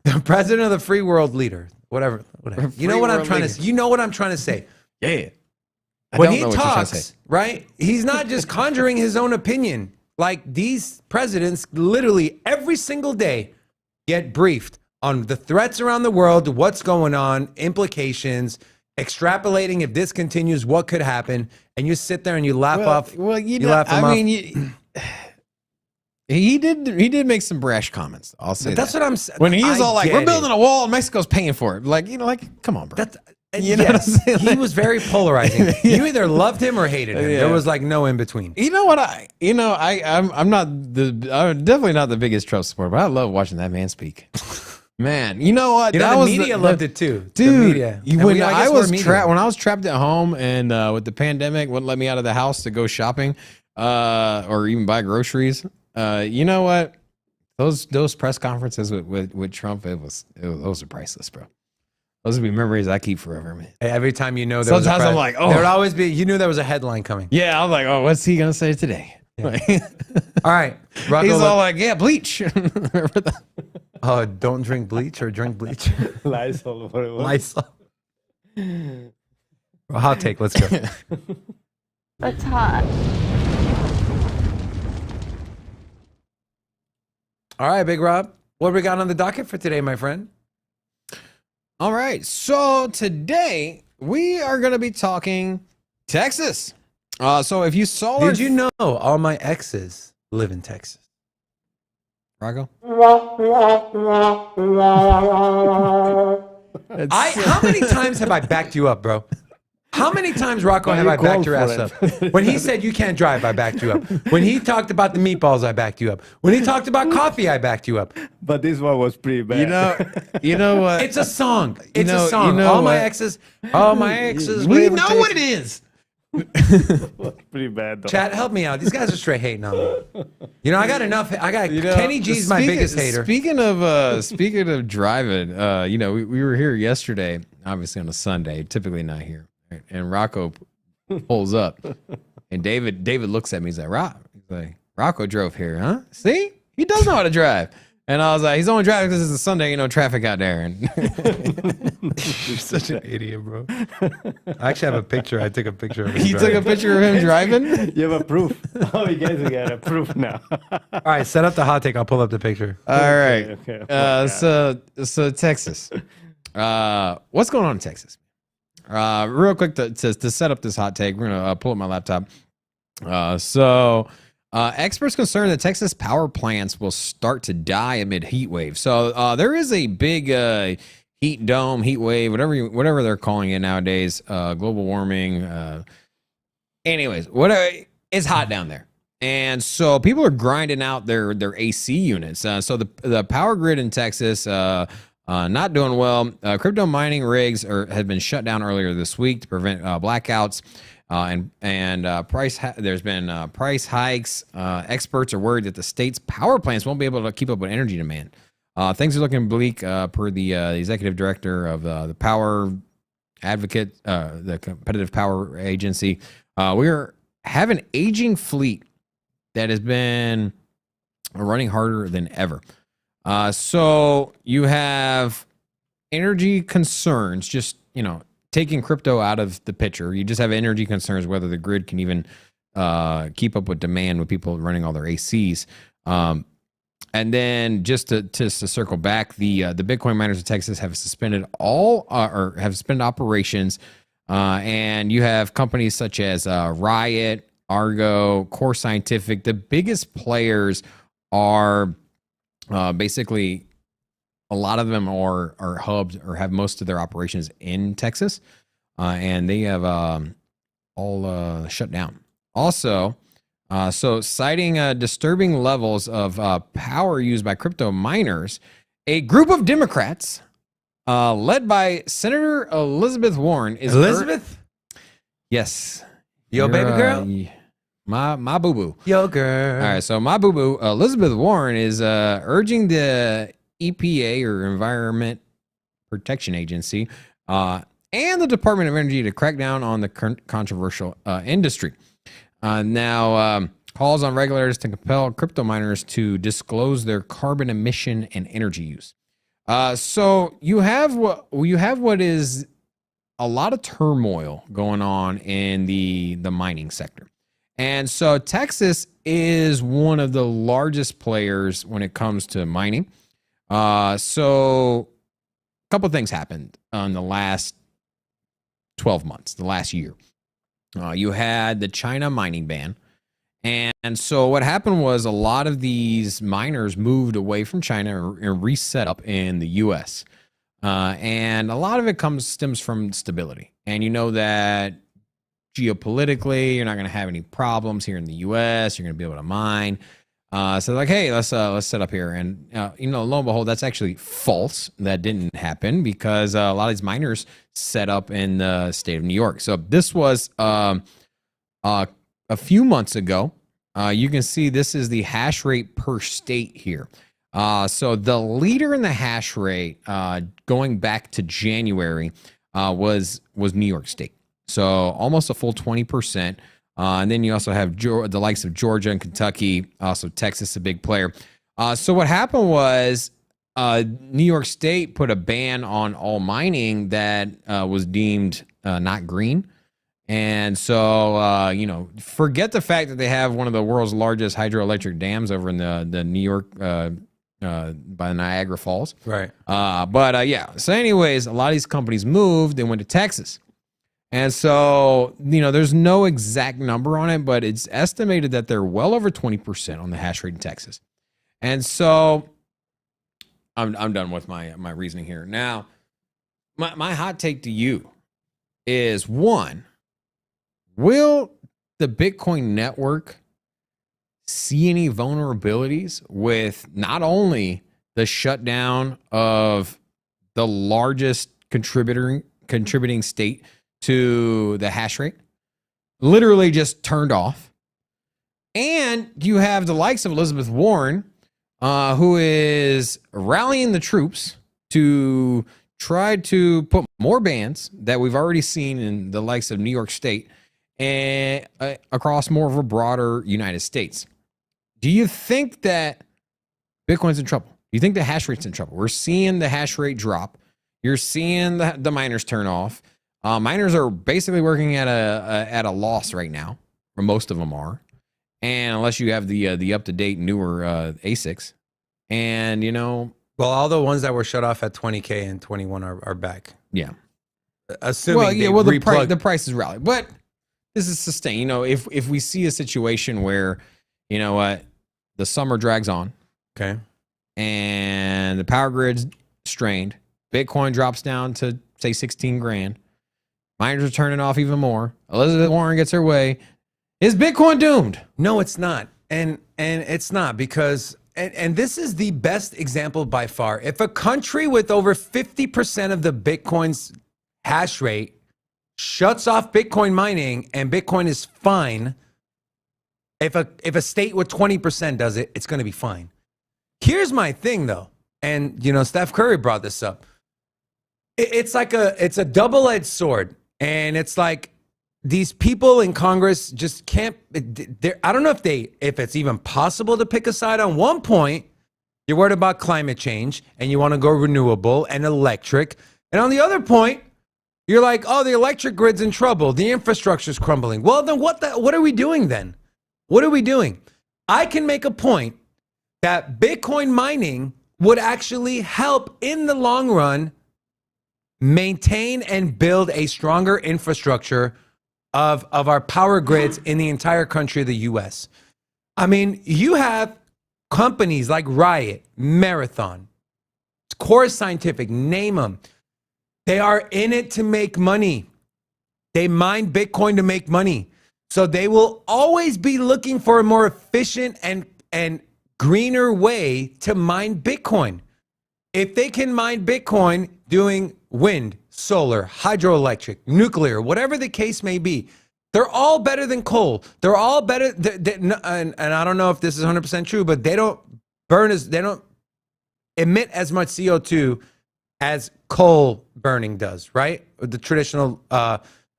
The president of the free world leader, whatever. You know what I'm trying to, what I'm trying to say. Yeah. When he talks, right? He's not just conjuring his own opinion. Like these presidents literally every single day get briefed on the threats around the world, what's going on, implications, extrapolating if this continues, what could happen, and you sit there and you laugh off. Well, he did make some brash comments. I'll say that's what I'm saying. When he was all like, "We're building a wall, and Mexico's paying for it," like, come on, bro. What I'm saying? He was very polarizing. You either loved him or hated him. Yeah. There was like no in between. You know what? I'm definitely not the biggest Trump supporter, but I love watching that man speak. Man, you know what? The media loved it too, dude. The media. When I was trapped at home and with the pandemic, wouldn't let me out of the house to go shopping or even buy groceries. You know what? Those press conferences with Trump, those are priceless, bro. Those would be memories I keep forever, man. Every time there sometimes was I'm like, there would always be. You knew there was a headline coming. Yeah, I'm like, oh, what's he gonna say today? Yeah. All right, Rocco, he's all like, yeah, bleach. Don't drink bleach or drink bleach. Lysol. Lysol. Hot take. Let's go. It's hot. All right, Big Rob. What do we got on the docket for today, my friend? All right. So today we are going to be talking Texas. So if you saw our Did you know all my exes live in Texas? Rocco? How many times have I backed you up, bro? How many times, Rocco, But have you I backed called your for ass it. up? When he said you can't drive, I backed you up. When he talked about the meatballs, I backed you up. When he talked about coffee, I backed you up. But this one was pretty bad. You know what? It's a song. It's know- a song. you know all my what? exes. We know what it is. pretty bad. Though. Chat, help me out. These guys are straight hating on me. You know, I got enough. I got You know, Kenny G's my biggest hater. Speaking of driving, you know, we were here yesterday, obviously on a Sunday, typically not here. Right? And Rocco pulls up, and David looks at me. He's like, Rocco drove here, huh? See, he does know how to drive. And I was like, he's only driving because it's a Sunday, you know, traffic out there. And You're such an idiot, bro. I actually have a picture. I took a picture of him. he took a picture of him driving. You have a proof. Oh, you guys got a proof now. All right, set up the hot take. I'll pull up the picture. All right. Okay. So Texas. What's going on in Texas? Real quick to set up this hot take, we're gonna pull up my laptop. Experts concerned that Texas power plants will start to die amid heat wave. So there is a big heat dome, heat wave, whatever they're calling it nowadays. Global warming. Anyways, it's hot down there. And so people are grinding out their AC units. So the power grid in Texas not doing well. Crypto mining rigs have been shut down earlier this week to prevent blackouts. There's been price hikes. Experts are worried that the state's power plants won't be able to keep up with energy demand. Things are looking bleak per the executive director of the Power Advocate, the Competitive Power Agency. We have an aging fleet that has been running harder than ever. So you have energy concerns, just, you know, taking crypto out of the picture. You just have energy concerns whether the grid can even keep up with demand with people running all their ACs. And then just to circle back, the Bitcoin miners of Texas have suspended operations. And you have companies such as Riot, Argo, Core Scientific. The biggest players are basically, a lot of them are hubbed or have most of their operations in Texas, and they have all shut down. Also, so citing disturbing levels of power used by crypto miners, a group of Democrats led by Senator Elizabeth Warren is yes, Yo, baby girl. My boo boo. Yo, girl. All right, so my boo boo Elizabeth Warren is urging the EPA or Environment Protection Agency and the Department of Energy to crack down on the controversial industry. Now, calls on regulators to compel crypto miners to disclose their carbon emission and energy use. So you have what is a lot of turmoil going on in the mining sector. And so Texas is one of the largest players when it comes to mining. So a couple of things happened in the last 12 months, the last year. You had the China mining ban. And so what happened was a lot of these miners moved away from China and reset up in the U.S. And a lot of it stems from stability. And you know that geopolitically, you're not going to have any problems here in the U.S. You're going to be able to mine. So like, hey, let's set up here. And, lo and behold, that's actually false. That didn't happen because a lot of these miners set up in the state of New York. So this was a few months ago. You can see this is the hash rate per state here. So the leader in the hash rate going back to January was New York State. So almost a full 20%. And then you also have the likes of Georgia and Kentucky, also Texas, a big player. So what happened was New York State put a ban on all mining that was deemed not green. And so, forget the fact that they have one of the world's largest hydroelectric dams over in the New York by the Niagara Falls. Right. So anyways, a lot of these companies moved and went to Texas. And so, there's no exact number on it, but it's estimated that they're well over 20% on the hash rate in Texas. And so I'm done with my reasoning here. Now, my hot take to you is, one, will the Bitcoin network see any vulnerabilities with not only the shutdown of the largest contributing state to the hash rate, literally just turned off, and you have the likes of Elizabeth Warren, who is rallying the troops to try to put more bans that we've already seen in the likes of New York State and across more of a broader United States. Do you think that Bitcoin's in trouble? Do you think the hash rate's in trouble? We're seeing the hash rate drop. You're seeing the miners turn off. Miners are basically working at a loss right now, or most of them are, and unless you have the up to date newer ASICs, and well, all the ones that were shut off at 20K and 21 are back. Yeah, assuming the price is rallied, but this is sustained. If we see a situation where the summer drags on, okay, and the power grid's strained, Bitcoin drops down to say 16 grand. Miners are turning off even more. Elizabeth Warren gets her way. Is Bitcoin doomed? No, it's not. And it's not, because and this is the best example by far. If a country with over 50% of the Bitcoin's hash rate shuts off Bitcoin mining and Bitcoin is fine, if a state with 20% does it, it's going to be fine. Here's my thing though. And Steph Curry brought this up. It's a double-edged sword. And it's like these people in Congress just can't. I don't know if it's even possible to pick a side. On one point, you're worried about climate change and you want to go renewable and electric, and on the other point, you're like, oh, the electric grid's in trouble, the infrastructure's crumbling. Well, then what are we doing then? What are we doing? I can make a point that Bitcoin mining would actually help in the long run maintain and build a stronger infrastructure of our power grids in the entire country of the US. I mean, you have companies like Riot, Marathon, Core Scientific, name them. They are in it to make money. They mine Bitcoin to make money. So they will always be looking for a more efficient and greener way to mine Bitcoin. If they can mine Bitcoin doing wind, solar, hydroelectric, nuclear, whatever the case may be, they're all better than coal. They're all better. And I don't know if this is 100% true, but they don't emit as much CO2 as coal burning does, right? The traditional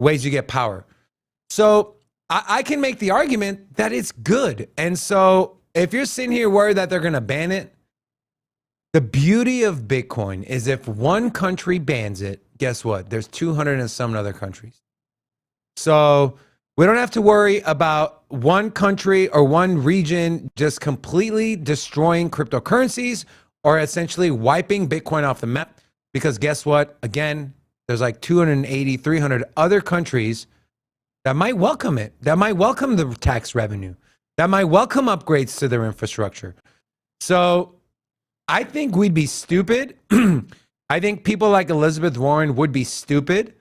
ways you get power. So I can make the argument that it's good. And so if you're sitting here worried that they're going to ban it, the beauty of Bitcoin is if one country bans it, guess what? There's 200 and some other countries. So we don't have to worry about one country or one region just completely destroying cryptocurrencies or essentially wiping Bitcoin off the map. Because guess what? Again, there's like 280, 300 other countries that might welcome it, that might welcome the tax revenue, that might welcome upgrades to their infrastructure. So I think we'd be stupid. I think people like Elizabeth Warren would be stupid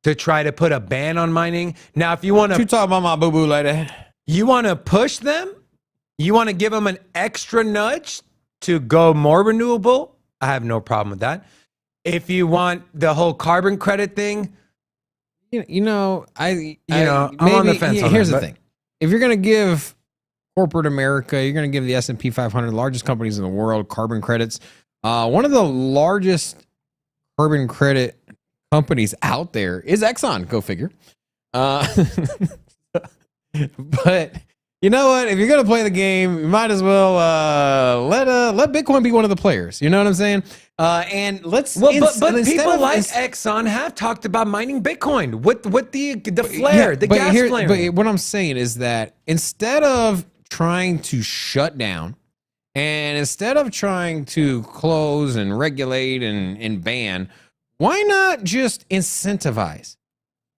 to try to put a ban on mining. Now, if you want to... You talk about my boo-boo lady. You want to push them? You want to give them an extra nudge to go more renewable? I have no problem with that. If you want the whole carbon credit thing... I'm on the fence on here's that, the thing. If you're going to give corporate America, you're going to give the S&P 500, largest companies in the world, carbon credits. One of the largest carbon credit companies out there is Exxon, go figure. But you know what? If you're going to play the game, you might as well let Bitcoin be one of the players. You know what I'm saying? And let's... Well, but people like Exxon have talked about mining Bitcoin with the flare, the gas flare. But what I'm saying is that instead of trying to shut down and instead of trying to close and regulate and ban, why not just incentivize?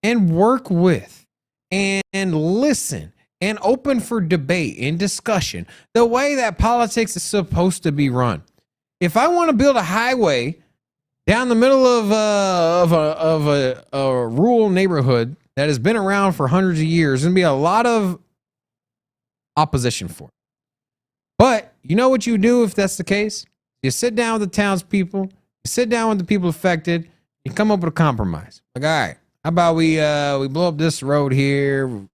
and work with and listen and open for debate and discussion the way that politics is supposed to be run. If I want to build a highway down the middle of a rural neighborhood that has been around for hundreds of years, there's going to be a lot of opposition for it. But you know what you do if that's the case? You sit down with the townspeople, you sit down with the people affected, you come up with a compromise. Like, all right, how about we blow up this road here,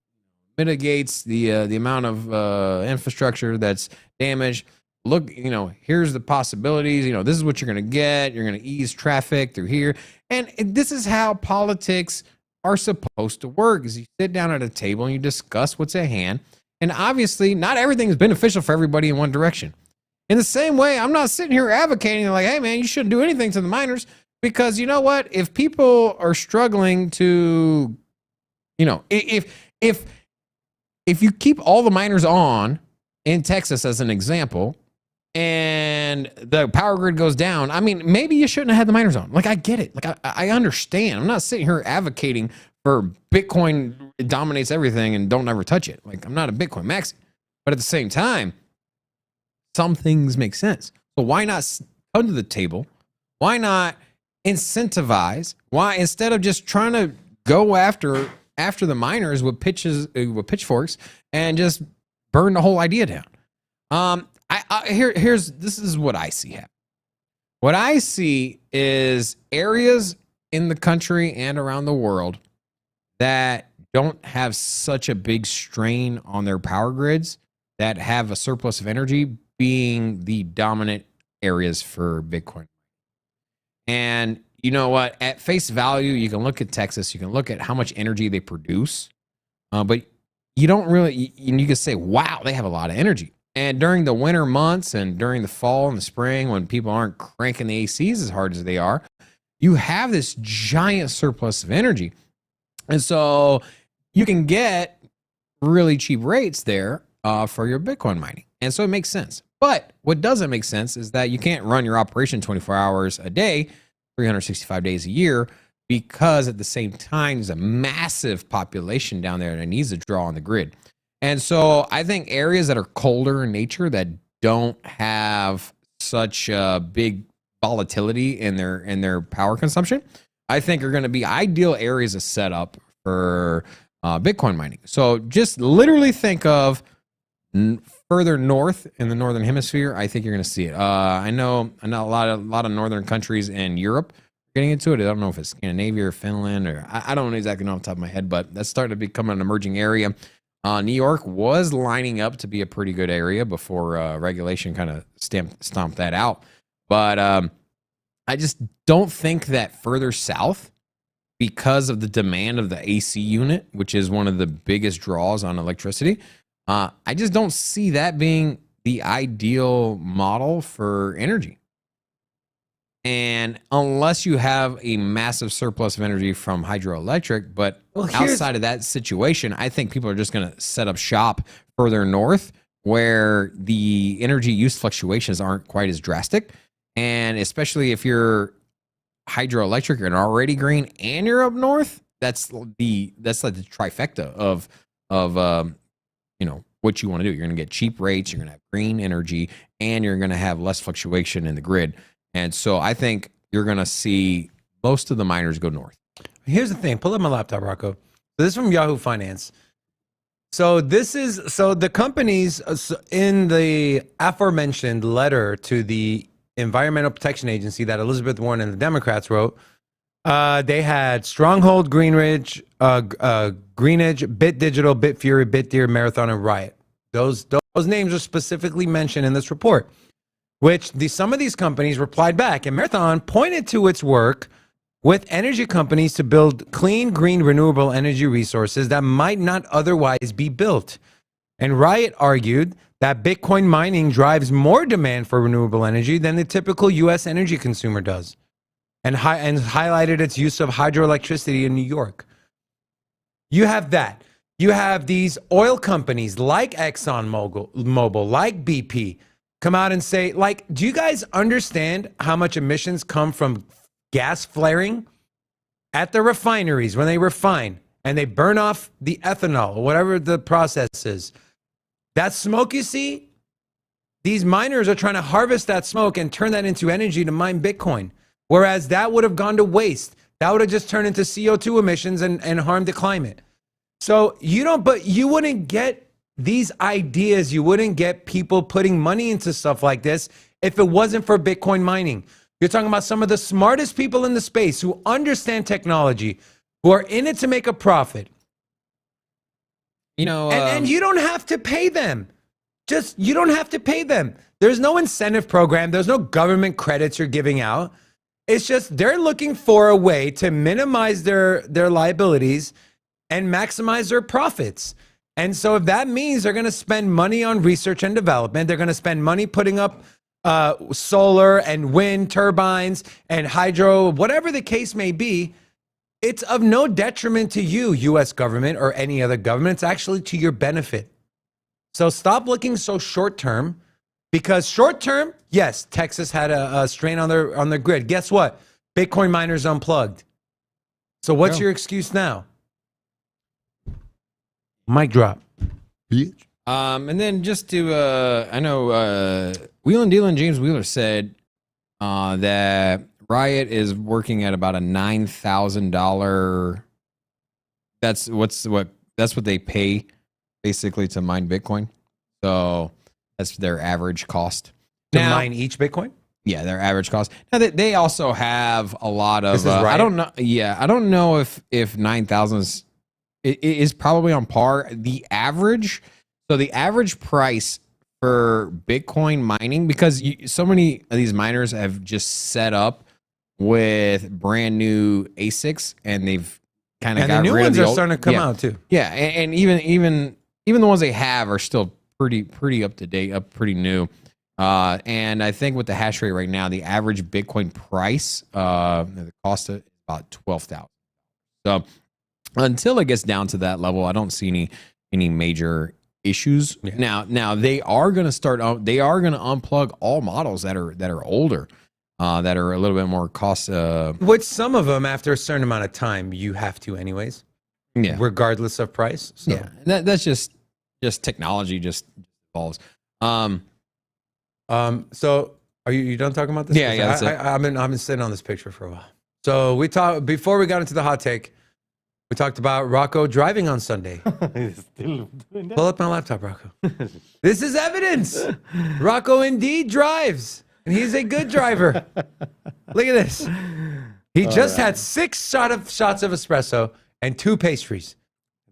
mitigates the amount of infrastructure that's damaged. Look, here's the possibilities. This is what you're going to get. You're going to ease traffic through here. And this is how politics are supposed to work, is you sit down at a table and you discuss what's at hand. And obviously, not everything is beneficial for everybody in one direction. In the same way, I'm not sitting here advocating like, hey, man, you shouldn't do anything to the miners, because you know what? If people are struggling to, if you keep all the miners on in Texas as an example, and the power grid goes down, I mean, maybe you shouldn't have had the miners on. Like, I get it. Like, I understand. I'm not sitting here advocating for Bitcoin dominates everything and don't ever touch it. Like, I'm not a Bitcoin maxi. But at the same time, some things make sense. So why not come to the table? Why not incentivize? Why, instead of just trying to go after the miners with pitchforks and just burn the whole idea down? This is what I see happen. What I see is areas in the country and around the world that don't have such a big strain on their power grids, that have a surplus of energy, being the dominant areas for Bitcoin. And you know what? At face value, you can look at Texas, you can look at how much energy they produce, but you don't really, you can say, wow, they have a lot of energy. And during the winter months and during the fall and the spring, when people aren't cranking the ACs as hard as they are, you have this giant surplus of energy. And so you can get really cheap rates there for your Bitcoin mining. And so it makes sense. But what doesn't make sense is that you can't run your operation 24 hours a day, 365 days a year, because at the same time, there's a massive population down there that needs to draw on the grid. And so I think areas that are colder in nature, that don't have such big volatility in their power consumption, I think are going to be ideal areas of setup for Bitcoin mining. So just literally think of further north in the northern hemisphere. I think you're going to see it. I know a lot of northern countries in Europe are getting into it. I don't know if it's Scandinavia or Finland, or I don't exactly know off the top of my head, but that's starting to become an emerging area. New York was lining up to be a pretty good area before regulation kind of stomped that out. But I just don't think that further south, because of the demand of the AC unit, which is one of the biggest draws on electricity, I just don't see that being the ideal model for energy. And unless you have a massive surplus of energy from hydroelectric, but outside of that situation, I think people are just going to set up shop further north, where the energy use fluctuations aren't quite as drastic. And especially if you're hydroelectric and already green and you're up north, that's like the trifecta of what you want to do. You're going to get cheap rates, you're going to have green energy, and you're going to have less fluctuation in the grid. And so I think you're going to see most of the miners go north. Here's the thing. Pull up my laptop, Rocco. So this is from Yahoo Finance. So the companies in the aforementioned letter to the Environmental Protection Agency that Elizabeth Warren and the Democrats wrote, they had Stronghold, Greenidge, Bit Digital, Bit Fury, Bitdeer, Marathon, and Riot. Those names are specifically mentioned in this report, which some of these companies replied back. And Marathon pointed to its work with energy companies to build clean, green, renewable energy resources that might not otherwise be built. And Riot argued that Bitcoin mining drives more demand for renewable energy than the typical U.S. energy consumer does, and highlighted its use of hydroelectricity in New York. You have that. You have these oil companies like ExxonMobil, like BP, come out and say, do you guys understand how much emissions come from gas flaring? at the refineries when they refine and they burn off the ethanol or whatever the process is. That smoke you see, these miners are trying to harvest that smoke and turn that into energy to mine Bitcoin. Whereas that would have gone to waste. That would have just turned into CO2 emissions and harmed the climate. So you wouldn't get these ideas. You wouldn't get people putting money into stuff like this if it wasn't for Bitcoin mining. You're talking about some of the smartest people in the space who understand technology, who are in it to make a profit. You know, And you don't have to pay them. You don't have to pay them. There's no incentive program. There's no government credits you're giving out. It's just they're looking for a way to minimize their liabilities and maximize their profits. And so if that means they're going to spend money on research and development, they're going to spend money putting up solar and wind turbines and hydro, whatever the case may be, it's of no detriment to you, U.S. government, or any other government. It's actually to your benefit. So stop looking so short term, because short term, yes, Texas had a strain on their grid. Guess what? Bitcoin miners unplugged. So what's your excuse now? Mic drop. and then just to, I know Wheelin' Dealin' James Wheeler said that Riot is working at about a $9,000. That's what they pay basically to mine Bitcoin. So that's their average cost To mine each Bitcoin? Yeah, their average cost. Now they also have a lot of. This is Riot? I don't know. Yeah, I don't know if 9,000 is probably on par. The average. So the average price for Bitcoin mining, because so many of these miners have just set up with brand new ASICs, and they've kind of got the new rid ones of are the old, starting to come out too. Yeah, and even the ones they have are still pretty up to date, pretty new. And I think with the hash rate right now, the average Bitcoin price, the cost of about $12,000. So until it gets down to that level, I don't see any major issues. Yeah. Now they are going to they are going to unplug all models that are older, that are a little bit more cost. Which some of them, after a certain amount of time, you have to anyways. Yeah. Regardless of price. So. Yeah. That's just technology just evolves. So are you done talking about this? Yeah. I've been sitting on this picture for a while. So we talked before we got into the hot take. We talked about Rocco driving on Sunday. Still doing that? Pull up my laptop, Rocco. This is evidence. Rocco indeed drives, and he's a good driver. Look at this. He just had 6 shots of espresso and 2 pastries.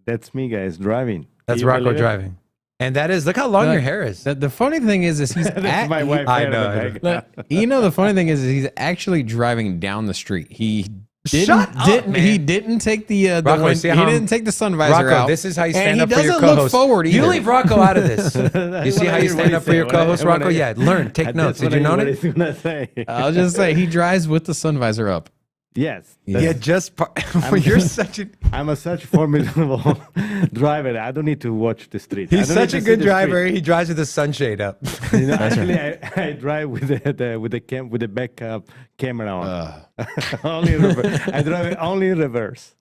That's me, guys, driving. That's You Rocco believe it? driving. And that is, look how long your hair is. The funny thing is he's That's my wife. I hair in know, the I back. Look, the funny thing is he's actually driving down the street. He Shut up, man. He didn't take the Rocco, one, see he how didn't take the sun visor Rocco, out. this is how you stand and up he for your doesn't look co-host. forward either. You leave Rocco out of this. You see how you stand up for your co-host, Rocco? Yeah, learn, take notes. Did you know it? I'll just say he drives with the sun visor up. Yes. Yeah, you're such a... I'm such formidable driver. I don't need to watch the street. I He's don't such need a to good see the driver. He drives with the sunshade up. street. You know, actually, I drive with the back camera on. Only in reverse. I drive only in reverse.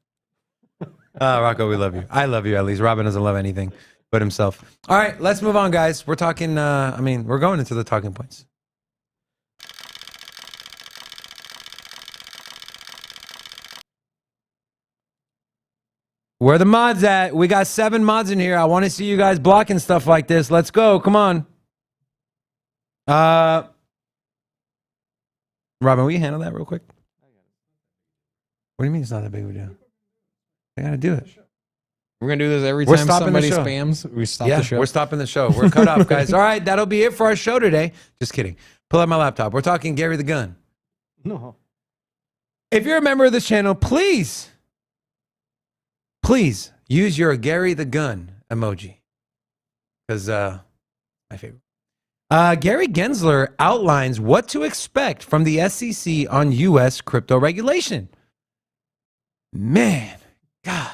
Rocco, we love you. I love you at least. Robin doesn't love anything but himself. All right, let's move on, guys. We're talking, we're going into the talking points. Where the mods at? We got 7 mods in here. I want to see you guys blocking stuff like this. Let's go. Come on. Robin, will you handle that real quick? What do you mean it's not that big of a deal? I got to do it. We're going to do this every We're time stopping the somebody show. spams. We stop the show. We're stopping the show. We're cut off, guys. All right, that'll be it for our show today. Just kidding. Pull out my laptop. We're talking Gary the Gun. No. If you're a member of this channel, please use your Gary the Gun emoji. Because my favorite. Gary Gensler outlines what to expect from the SEC on U.S. crypto regulation. Man, God.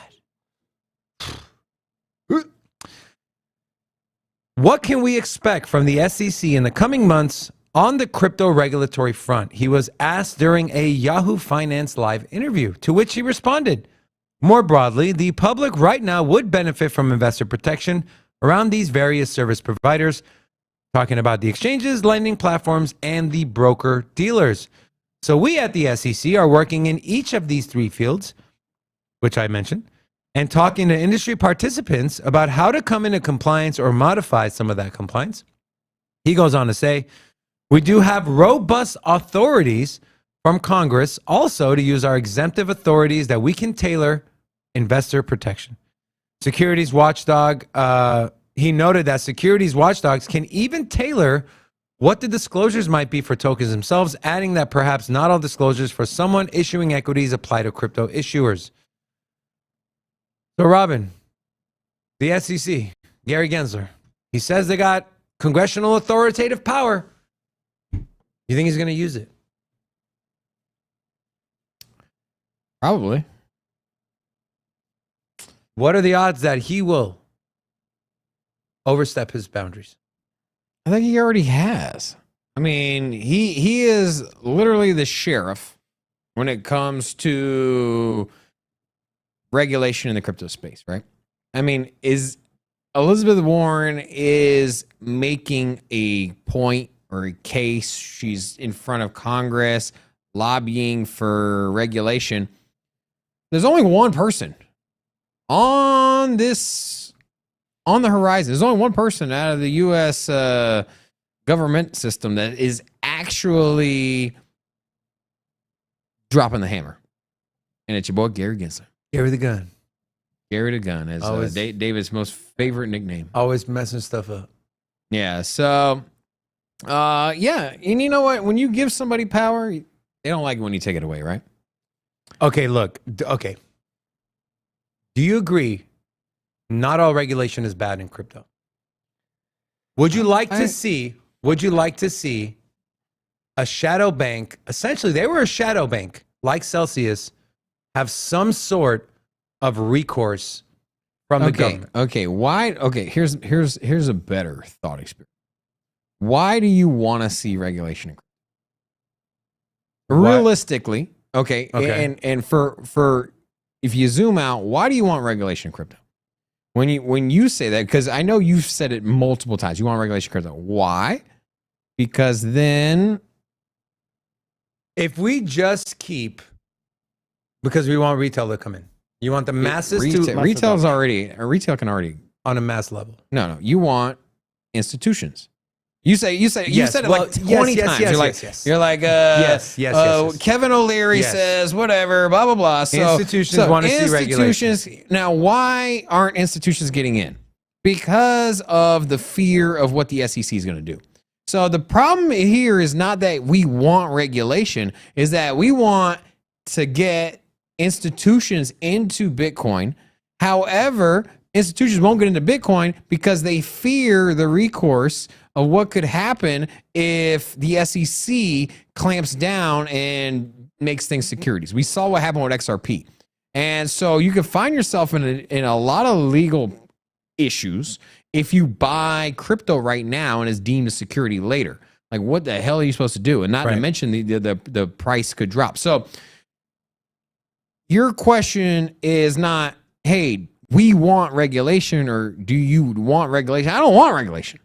What can we expect from the SEC in the coming months On the crypto regulatory front, he was asked during a Yahoo Finance Live interview, to which he responded. More broadly, the public right now would benefit from investor protection around these various service providers, talking about the exchanges, lending platforms, and the broker dealers. So we at the SEC are working in each of these three fields, which I mentioned, and talking to industry participants about how to come into compliance or modify some of that compliance. He goes on to say, we do have robust authorities from Congress also to use our exemptive authorities that we can tailor investor protection. Securities watchdog, he noted that securities watchdogs can even tailor what the disclosures might be for tokens themselves, adding that perhaps not all disclosures for someone issuing equities apply to crypto issuers. So Robin, the SEC, Gary Gensler, he says they got congressional authoritative power. You think he's going to use it? Probably. What are the odds that he will overstep his boundaries? I think he already has. I mean, he is literally the sheriff when it comes to regulation in the crypto space, right? I mean, is Elizabeth Warren is making a point or a case. She's in front of Congress lobbying for regulation. There's only one person on the horizon. There's only one person out of the U.S. Government system that is actually dropping the hammer. And it's your boy, Gary Gensler. Gary the Gun. Gary the Gun is David's most favorite nickname. Always messing stuff up. Yeah. So, yeah. And you know what? When you give somebody power, they don't like it when you take it away, right? Okay, look. Okay. Do you agree not all regulation is bad in crypto? Would you like to see a shadow bank, essentially they were a shadow bank like Celsius, have some sort of recourse from the government? Okay, why? Okay, here's a better thought experiment. Why do you want to see regulation in crypto? Realistically, okay. And for if you zoom out, why do you want regulation in crypto? When you say that, because I know you've said it multiple times, you want regulation in crypto. Why? Because then, if we just keep, because we want retail to come in, you want the masses to retail can already on a mass level. No, you want institutions. You said it like 20 times. You're like, yes. Kevin O'Leary says whatever, blah blah blah. So institutions want to see regulation. Now, why aren't institutions getting in? Because of the fear of what the SEC is going to do. So the problem here is not that we want regulation, is that we want to get institutions into Bitcoin. However, institutions won't get into Bitcoin because they fear the recourse of what could happen if the SEC clamps down and makes things securities. We saw what happened with XRP. And so you can find yourself in a lot of legal issues if you buy crypto right now and is deemed a security later. Like, what the hell are you supposed to do? And not to mention the price could drop. So your question is not, hey, we want regulation, or do you want regulation? I don't want regulation.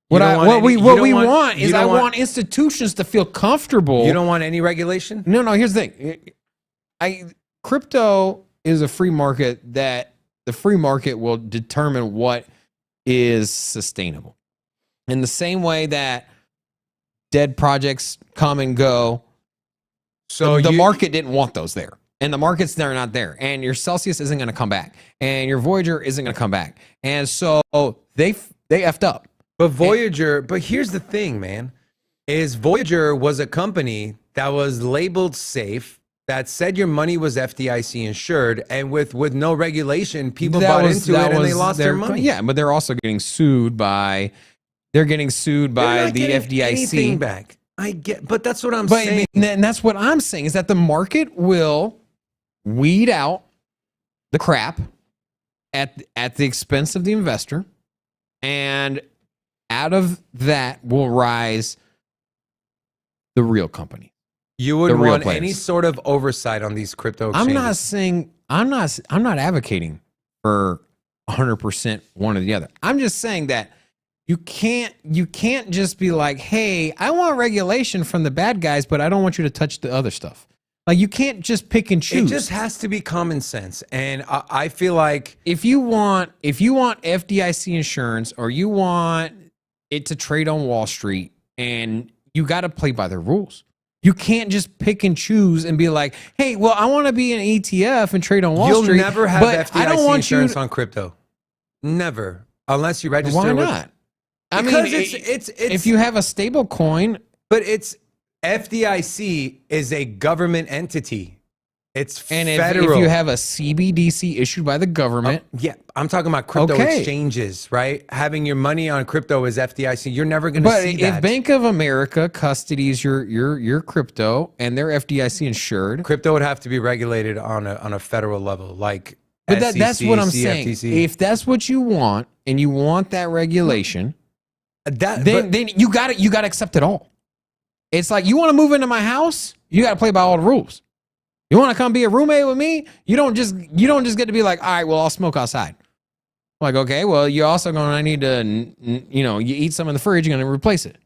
What we want is I want institutions to feel comfortable. You don't want any regulation? No, here's the thing. Crypto is a free market that the free market will determine what is sustainable. In the same way that dead projects come and go, so the market didn't want those there. And the markets, they're not there. And your Celsius isn't going to come back. And your Voyager isn't going to come back. And so they effed up. But Voyager, but here's the thing, man, is Voyager was a company that was labeled safe, that said your money was FDIC insured, and with no regulation, people bought into it and they lost their money. Yeah, but they're also getting sued by the FDIC. Anything back. I get, but that's what I'm saying. And that's what I'm saying, is that the market will weed out the crap at the expense of the investor, and out of that will rise the real company. You would The real want players. any sort of oversight on these crypto I'm exchanges. not saying I'm not advocating for 100% one or the other. I'm just saying that you can't just be like, hey, I want regulation from the bad guys, but I don't want you to touch the other stuff. Like, you can't just pick and choose. It just has to be common sense, and I feel like if you want FDIC insurance, or you want it to trade on Wall Street, and you got to play by the rules. You can't just pick and choose and be like, hey, well, I want to be an ETF and trade on Wall you'll Street. never have but I don't FDIC want insurance you on crypto. Never, unless you register. Why with, not? I Because mean, it's if you have a stable coin, but it's FDIC is a government entity. It's and federal. if you have a CBDC issued by the government, Yeah, I'm talking about crypto Okay. exchanges, right? Having your money on crypto is FDIC. You're never going to but see if that. Bank of America custodies your crypto and they're FDIC insured, Crypto would have to be regulated on a federal level, like but SEC, that's what I'm CFTC. saying. If that's what you want and you want that regulation, That, then you got to accept it all. It's like, you want to move into my house, you got to play by all the rules. You want to come be a roommate with me? You don't just get to be like, all right, well, I'll smoke outside. Like, okay, well, you're also going to need to, you eat some in the fridge, you're going to replace it.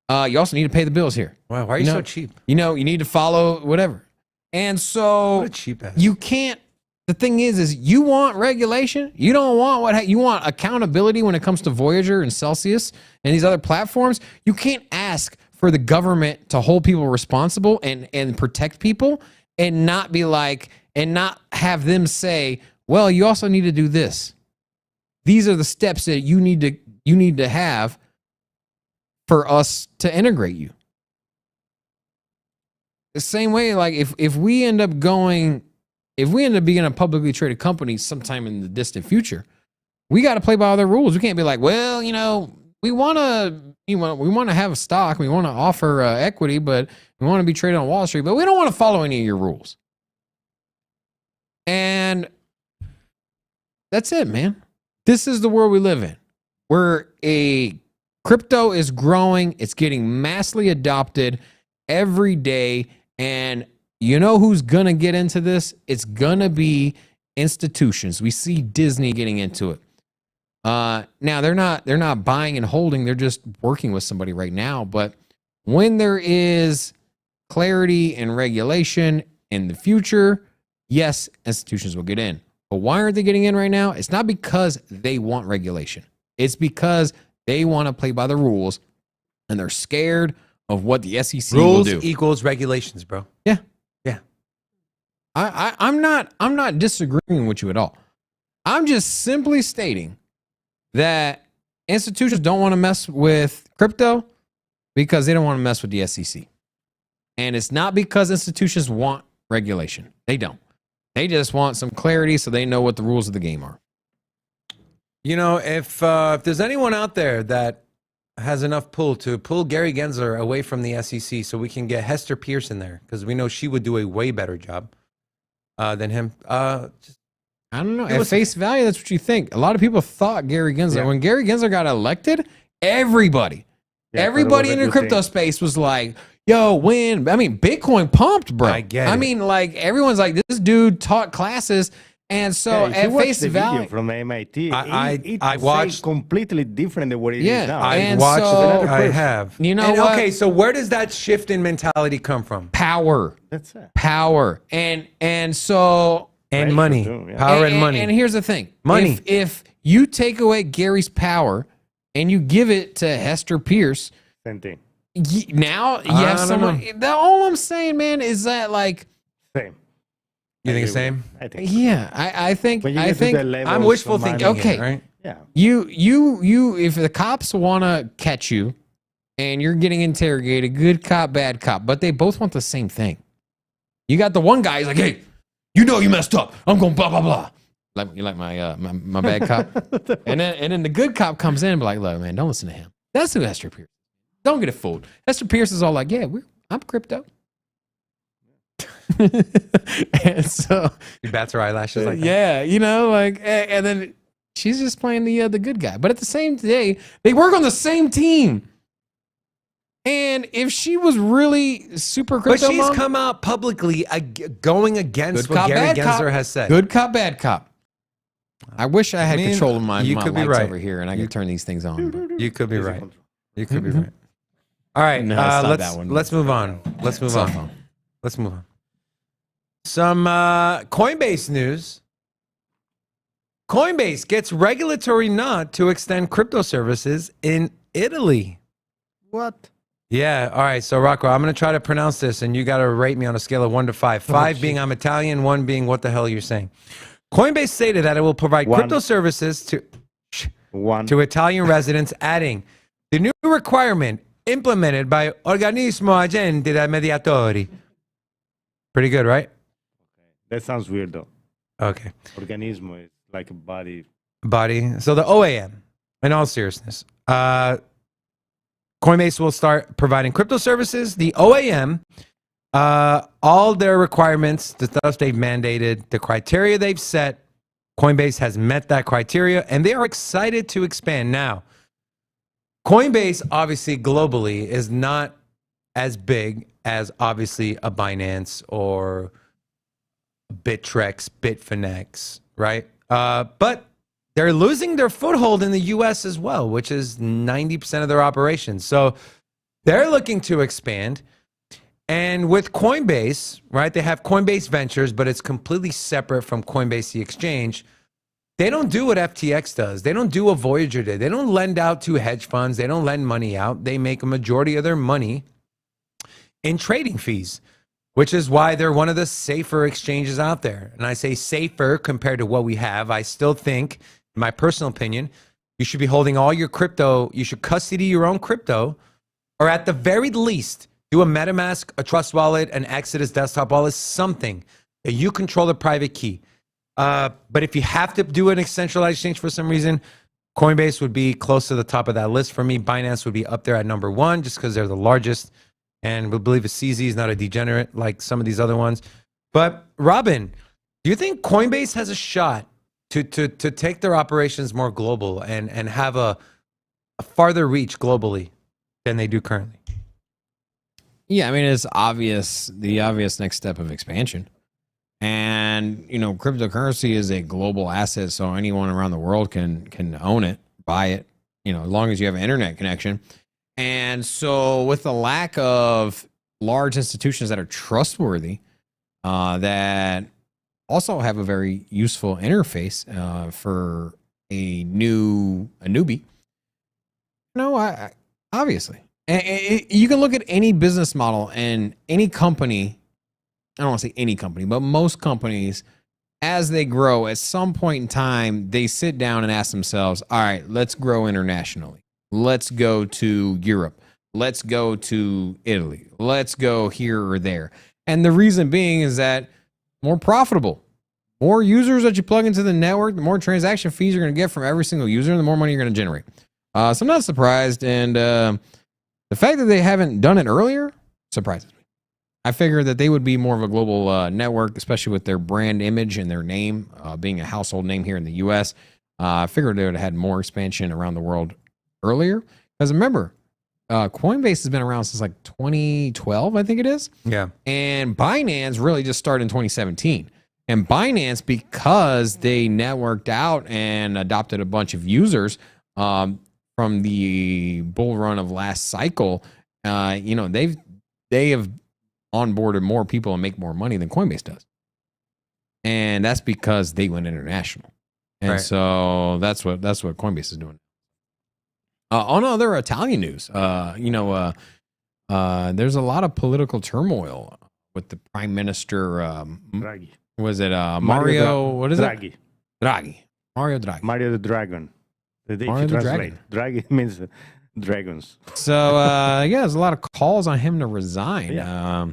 You also need to pay the bills here. wow, why are you so cheap? You need to follow whatever. And so What a cheap ass. you can't, the thing is you want regulation. You don't want you want accountability when it comes to Voyager and Celsius and these other platforms. You can't ask for the government to hold people responsible and protect people, and not be like, and not have them say, well, you also need to do this. These are the steps that you need to have for us to integrate you. The same way, like if we end up being a publicly traded company sometime in the distant future, we got to play by all their rules. We can't be like, well, we want to have a stock, we want to offer equity, but we want to be traded on Wall Street, but we don't want to follow any of your rules. And that's it, man. This is the world we live in, where crypto is growing. It's getting massively adopted every day. And you know who's going to get into this? It's going to be institutions. We see Disney getting into it. Now they're not buying and holding. They're just working with somebody right now. But when there is clarity and regulation in the future, yes, institutions will get in. But why aren't they getting in right now? It's not because they want regulation. It's because they want to play by the rules, and they're scared of what the SEC will do. Rules equals regulations, bro. Yeah. Yeah. I'm not disagreeing with you at all. I'm just simply stating that institutions don't want to mess with crypto because they don't want to mess with the SEC. And it's not because institutions want regulation. They don't. They just want some clarity so they know what the rules of the game are. If there's anyone out there that has enough pull to pull Gary Gensler away from the SEC so we can get Hester Pierce in there, because we know she would do a way better job than him. I don't know. At face value, that's what you think. A lot of people thought Gary Gensler. When Gary Gensler got elected, everybody in the crypto space was like, yo, when? I mean, Bitcoin pumped, bro. I get it. I mean, like, everyone's like, this dude taught classes. And so if you at watch face the video value, from MIT, I watched completely different than what it Yeah, is now. I And watched so- it. I have. You know And, what? Okay, so where does that shift in mentality come from? power, That's it. power. And so, And Right, money. too, yeah. Power and money. And here's the thing. Money. If you take away Gary's power and you give it to Hester Pierce, Same thing. now you I have don't someone. All I'm saying, man, is that, like, Same. You think I the same? I think. yeah, I think When you get to the levels I'm wishful of money- thinking. Okay. It, right? Yeah. you if the cops want to catch you and you're getting interrogated, good cop, bad cop, but they both want the same thing. You got the one guy, he's like, hey, you messed up. I'm going blah blah blah. You like my bad cop, and then the good cop comes in and be like, look, man, don't listen to him. That's who Hester Pierce. Don't get it fooled. Hester Pierce is all like, yeah, I'm crypto. And so She bats her eyelashes like that. yeah, and then she's just playing the good guy. But at the same day, they work on the same team. And if she was really super But crypto she's mom, come out publicly going against good what cop, Gary bad cop. Gensler has said. Good cop, bad cop. I wish I had mean, control of my you could be lights right. over here and I could turn these things on. but- You could be right. You could be right. All right, No, it's not let's that one. let's move on. Let's move Cell on. phone. Let's move on. Some Coinbase news. Coinbase gets regulatory nod to extend crypto services in Italy. What? Yeah. All right. So Rocco, I'm going to try to pronounce this, and you got to rate me on a scale of 1 to 5. 5 being I'm Italian, 1 being what the hell you're saying. Coinbase stated that it will provide 1. crypto services to 1. Italian residents, adding the new requirement implemented by Organismo Agenti da Mediatori. Pretty good, right? That sounds weird though. Okay. Organismo is like a body. Body. So the OAM, in all seriousness, Coinbase will start providing crypto services. The OAM, all their requirements, the stuff they've mandated, the criteria they've set, Coinbase has met that criteria, and they are excited to expand. Now, Coinbase, obviously, globally, is not as big as, obviously, a Binance or Bittrex, Bitfinex, right? But they're losing their foothold in the U.S. as well, which is 90% of their operations. So they're looking to expand. And with Coinbase, right, they have Coinbase Ventures, but it's completely separate from Coinbase, the exchange. They don't do what FTX does. They don't do what Voyager did. They don't lend out to hedge funds. They don't lend money out. They make a majority of their money in trading fees, which is why they're one of the safer exchanges out there. And I say safer compared to what we have. I still think, in my personal opinion, you should be holding all your crypto. You should custody your own crypto, or at the very least, do a MetaMask, a Trust Wallet, an Exodus desktop wallet, something that you control the private key. But if you have to do an centralized exchange for some reason, Coinbase would be close to the top of that list for me. Binance would be up there at number 1 just because they're the largest. And we believe a CZ is not a degenerate like some of these other ones. But Robin, do you think Coinbase has a shot to take their operations more global and have a farther reach globally than they do currently? Yeah, I mean, it's obvious, the obvious next step of expansion. And, you know, cryptocurrency is a global asset, so anyone around the world can own it, buy it, you know, as long as you have an internet connection. And so with the lack of large institutions that are trustworthy, that also have a very useful interface for a newbie, no, I obviously. And you can look at any business model and any company. I don't want to say any company, but most companies, as they grow, at some point in time, they sit down and ask themselves, all right, let's grow internationally. Let's go to Europe. Let's go to Italy. Let's go here or there. And the reason being is that more profitable, more users that you plug into the network, the more transaction fees you're going to get from every single user, the more money you're going to generate. So I'm not surprised. And the fact that they haven't done it earlier surprises me. I figured that they would be more of a global network, especially with their brand image and their name being a household name here in the U.S. I figured they would have had more expansion around the world earlier. Because remember, Coinbase has been around since like 2012, I think it is. Yeah. And Binance really just started in 2017. And Binance, because they networked out and adopted a bunch of users from the bull run of last cycle, you know, they have onboarded more people and make more money than Coinbase does. And that's because they went international. And right. So that's what Coinbase is doing. On other Italian news, there's a lot of political turmoil with the Prime Minister. Draghi. Was it Mario? What is Draghi. it? Draghi. Mario Draghi. Mario the Dragon. Mario the Dragon. Draghi means dragons. So yeah, there's a lot of calls on him to resign. Yeah.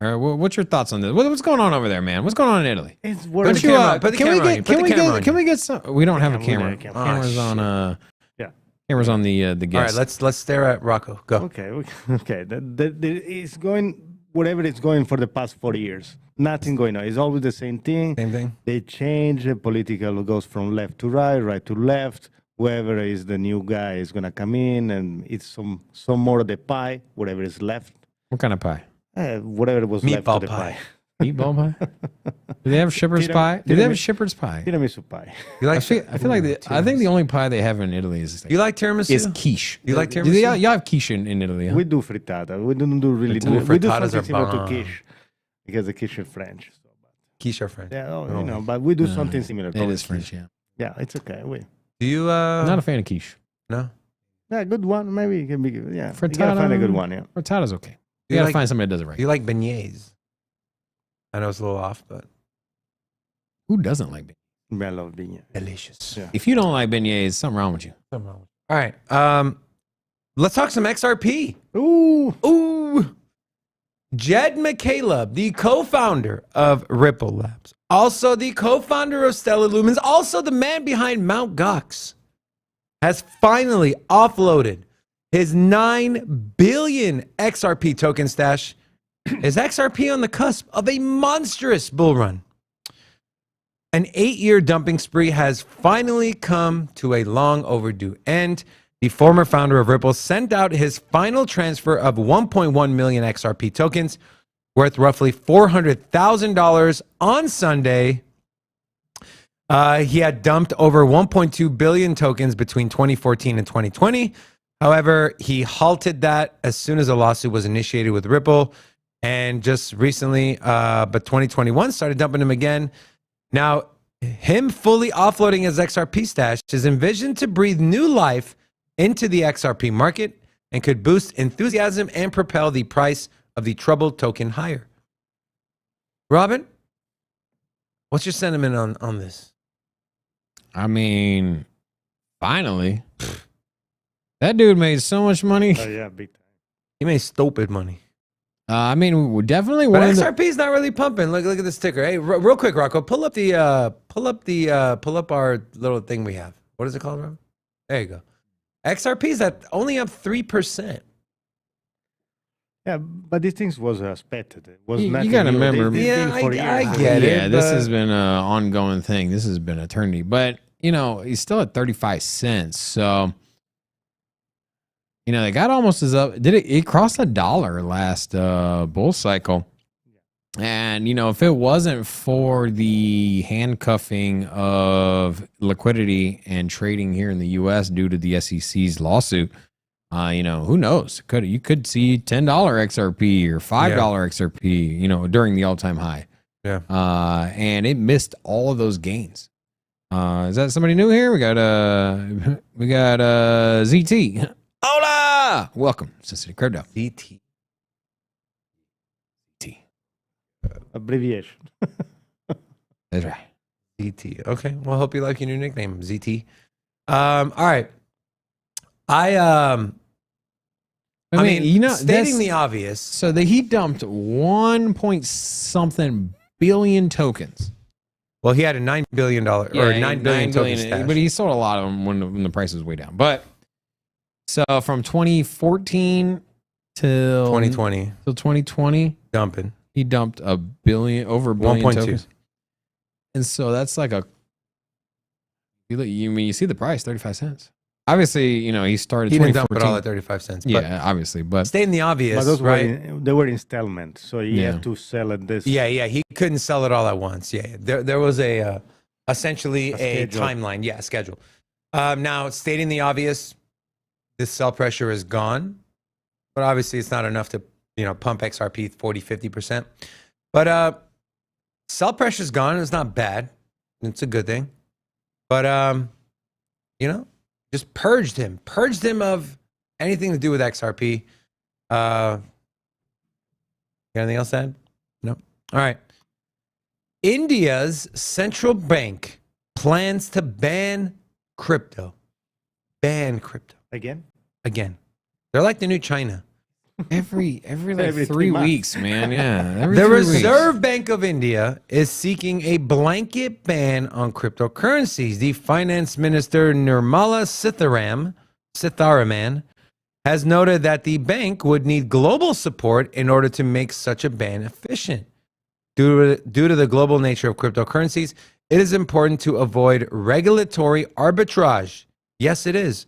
What's your thoughts on this? What's going on over there, man? What's going on in Italy? It's Put worse. the camera on. Put the camera on you. Put the camera on Can you. we get some? We don't have a camera. camera. Cameras Oh, on. Yeah. Cameras on the guest. All right, let's stare at Rocco. Go. Okay. It's going whatever it's going for the past 40 years. Nothing going on. It's always the same thing. Same thing. They change. The political goes from left to right, right to left. whoever is the new guy is gonna come in and eat some more of the pie, whatever is left, What kind of pie? whatever was left Meatball of the pie. pie. Meatball pie? Do they have shepherd's pie? Do they have shepherd's pie? Tiramisu pie. You I like feel like I think the only pie they have in Italy is you like tiramisu? is quiche. You like Do tiramisu? y'all have quiche in Italy? Huh? We do frittata. We don't do really Ooh, we do frittatas something are similar to bomb. quiche because the quiche is French. So, Quiche or French? yeah, you know, but we do something similar. It is to French, yeah. Yeah, it's okay. Do you Not a fan of quiche. no? Yeah, good one. Maybe it can be good. Yeah, you Frittata. gotta find a good one. Yeah. Frittata's okay. You You gotta like- find somebody that does it right. You like beignets? I know it's a little off, but Who doesn't like beignets? I love beignet. delicious. Yeah. If you don't like beignets, something wrong with you. All right. Let's talk some XRP. Ooh, Ooh. Jed McCaleb, the co-founder of Ripple Labs, also the co-founder of Stellar Lumens, also the man behind Mt. Gox, has finally offloaded his 9 billion XRP token stash. Is XRP on the cusp of a monstrous bull run? An 8-year dumping spree has finally come to a long overdue end. The former founder of Ripple sent out his final transfer of 1.1 million XRP tokens, worth roughly $400,000 on Sunday. He had dumped over 1.2 billion tokens between 2014 and 2020. However, he halted that as soon as a lawsuit was initiated with Ripple. And just recently, but 2021, started dumping him again. Now, him fully offloading his XRP stash is envisioned to breathe new life into the XRP market and could boost enthusiasm and propel the price of the troubled token higher. Robin, what's your sentiment on this? I mean, finally. That dude made so much money. oh yeah, big time. He made stupid money. I mean, we're definitely But one of the, XRP is not really pumping. Look at the sticker. Hey, real quick, Rocco, pull up our little thing we have. What is it called, Rob? There you go. XRP is at only up 3%. Yeah, but these things was expected. It was You nothing gotta new. remember- They've Yeah, been for I years. get it. yeah, this but- has been an ongoing thing. This has been eternity. But, you know, he's still at 35 cents. So, you know, they got almost as up. It crossed $1 last bull cycle. And, you know, if it wasn't for the handcuffing of liquidity and trading here in the U.S. due to the SEC's lawsuit, you know, who knows? You could see $10 XRP or $5 XRP, you know, during the all-time high. Yeah. And it missed all of those gains. Is that somebody new here? We got ZT. Hola! Welcome to City Crypto. ZT. Abbreviation. That's right. ZT. Okay. Well, hope you like your new nickname, ZT. All right. I mean, you know, stating the obvious. so he dumped 1 point something billion tokens. Well, he had a $9 billion or 9 billion token stash. but he sold a lot of them when the price was way down. But so from 2014 till 2020 dumping. he dumped over a billion 1.2. tokens. And so that's like you see the price, 35 cents. Obviously, you know, he started He didn't dump it 2014. all at 35 cents. But Yeah, obviously, but stating the obvious, But those right? they were installments, so you Yeah. have to sell at this. Yeah, he couldn't sell it all at once. Yeah. There was essentially a schedule. timeline. Yeah, schedule. Now, stating the obvious, this sell pressure is gone, but obviously it's not enough to, you know, pump XRP 40-50%. But sell pressure is gone. It's not bad. It's a good thing. But you know, just purged him of anything to do with XRP. Got anything else to add? No. All right. India's central bank plans to ban crypto. Ban crypto Again? again. They're like the new China. every like Every 3 3 months. weeks, man. Yeah, every The 3 weeks. Reserve Bank of India is seeking a blanket ban on cryptocurrencies. The finance minister Nirmala Sitharaman has noted that the bank would need global support in order to make such a ban efficient. Due to the global nature of cryptocurrencies, it is important to avoid regulatory arbitrage Yes, it is.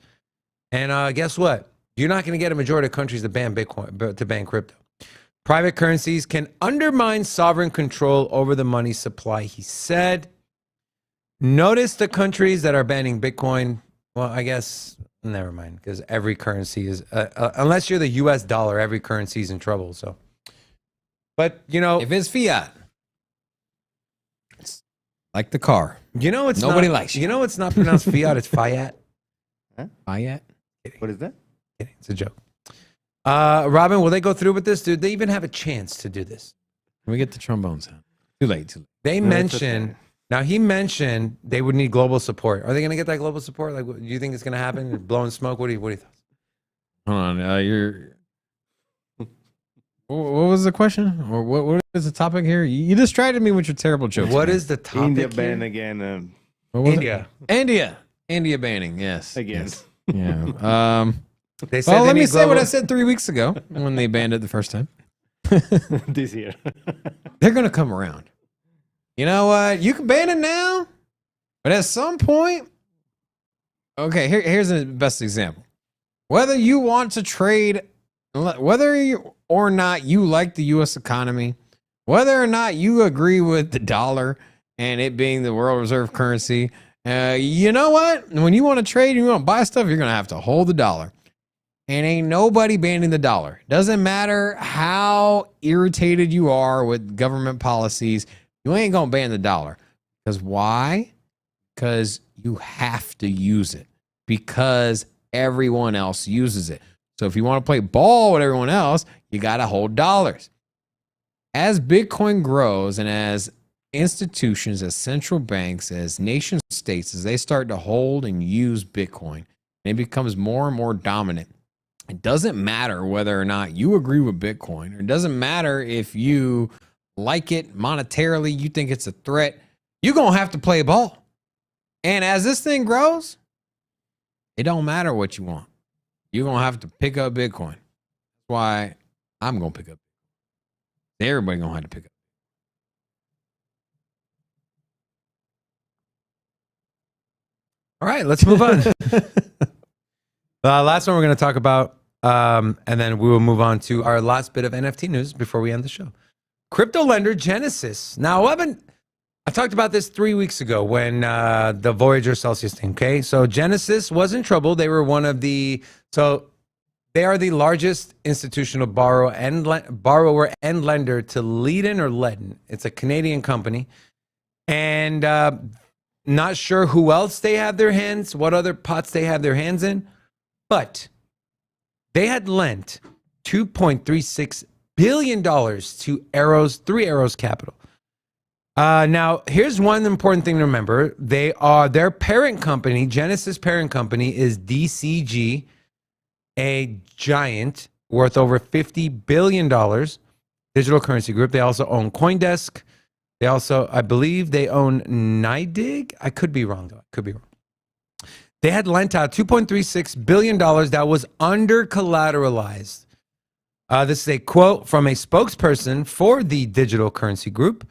And guess what? You're not going to get a majority of countries to ban Bitcoin, to ban crypto. Private currencies can undermine sovereign control over the money supply, he said. Notice the countries that are banning Bitcoin. Well, I guess, never mind, because every currency is, unless you're the US dollar, every currency is in trouble. So, but you know, If it's fiat, it's like the car. you know, it's Nobody not, likes you. You know, it's not pronounced fiat, it's fiat. Fiat? What is that? Kidding, it's a joke. Robin, will they go through with this? Dude, they even have a chance to do this. Can we get the trombone sound? Too late. Too late. They No, it's mentioned, okay. now he mentioned they would need global support. Are they going to get that global support? Like, do you think it's going to happen? Blowing smoke? What do you think? Hold on. You're. What was the question? Or what is the topic here? You distracted me with your terrible jokes. What man. is the topic India here? ban again. What was it? India. India banning. Yes. Again. Yes. Yeah. They said Well, they let me need say what global- I said 3 weeks ago when they banned it the first time. This year. They're gonna come around. You know what? You can ban it now, but at some point, okay. Here's the best example. Whether you want to trade, whether you or not you like the U.S. economy, whether or not you agree with the dollar and it being the world reserve currency, you know what? When you want to trade, you want to buy stuff, you're gonna have to hold the dollar. And ain't nobody banning the dollar. Doesn't matter how irritated you are with government policies, you ain't gonna ban the dollar. Because why? Because you have to use it. Because everyone else uses it. So if you want to play ball with everyone else, you gotta hold dollars. As Bitcoin grows and as institutions, as central banks, as nation states, as they start to hold and use Bitcoin, and it becomes more and more dominant, it doesn't matter whether or not you agree with Bitcoin, or it doesn't matter if you like it monetarily, you think it's a threat, you're going to have to play ball. And as this thing grows, it don't matter what you want. You're going to have to pick up Bitcoin. That's why I'm going to pick up. Everybody going to have to pick up. All right, let's move on. Last one we're going to talk about, and then we will move on to our last bit of NFT news before we end the show. Crypto lender Genesis. Now, I talked about this 3 weeks ago when the Voyager Celsius thing, okay? So Genesis was in trouble. They were they are the largest institutional borrower and lender to Leiden or Leiden. It's a Canadian company. And not sure who else they have their hands, what other pots they have their hands in, but they had lent $2.36 billion to Three Arrows Capital. Now, here's one important thing to remember. Their parent company, Genesis parent company, is DCG, a giant worth over $50 billion digital currency group. They also own CoinDesk. They also, I believe they own NYDIG. I could be wrong, though. I could be wrong. They had lent out $2.36 billion that was under collateralized. This is a quote from a spokesperson for the digital currency group.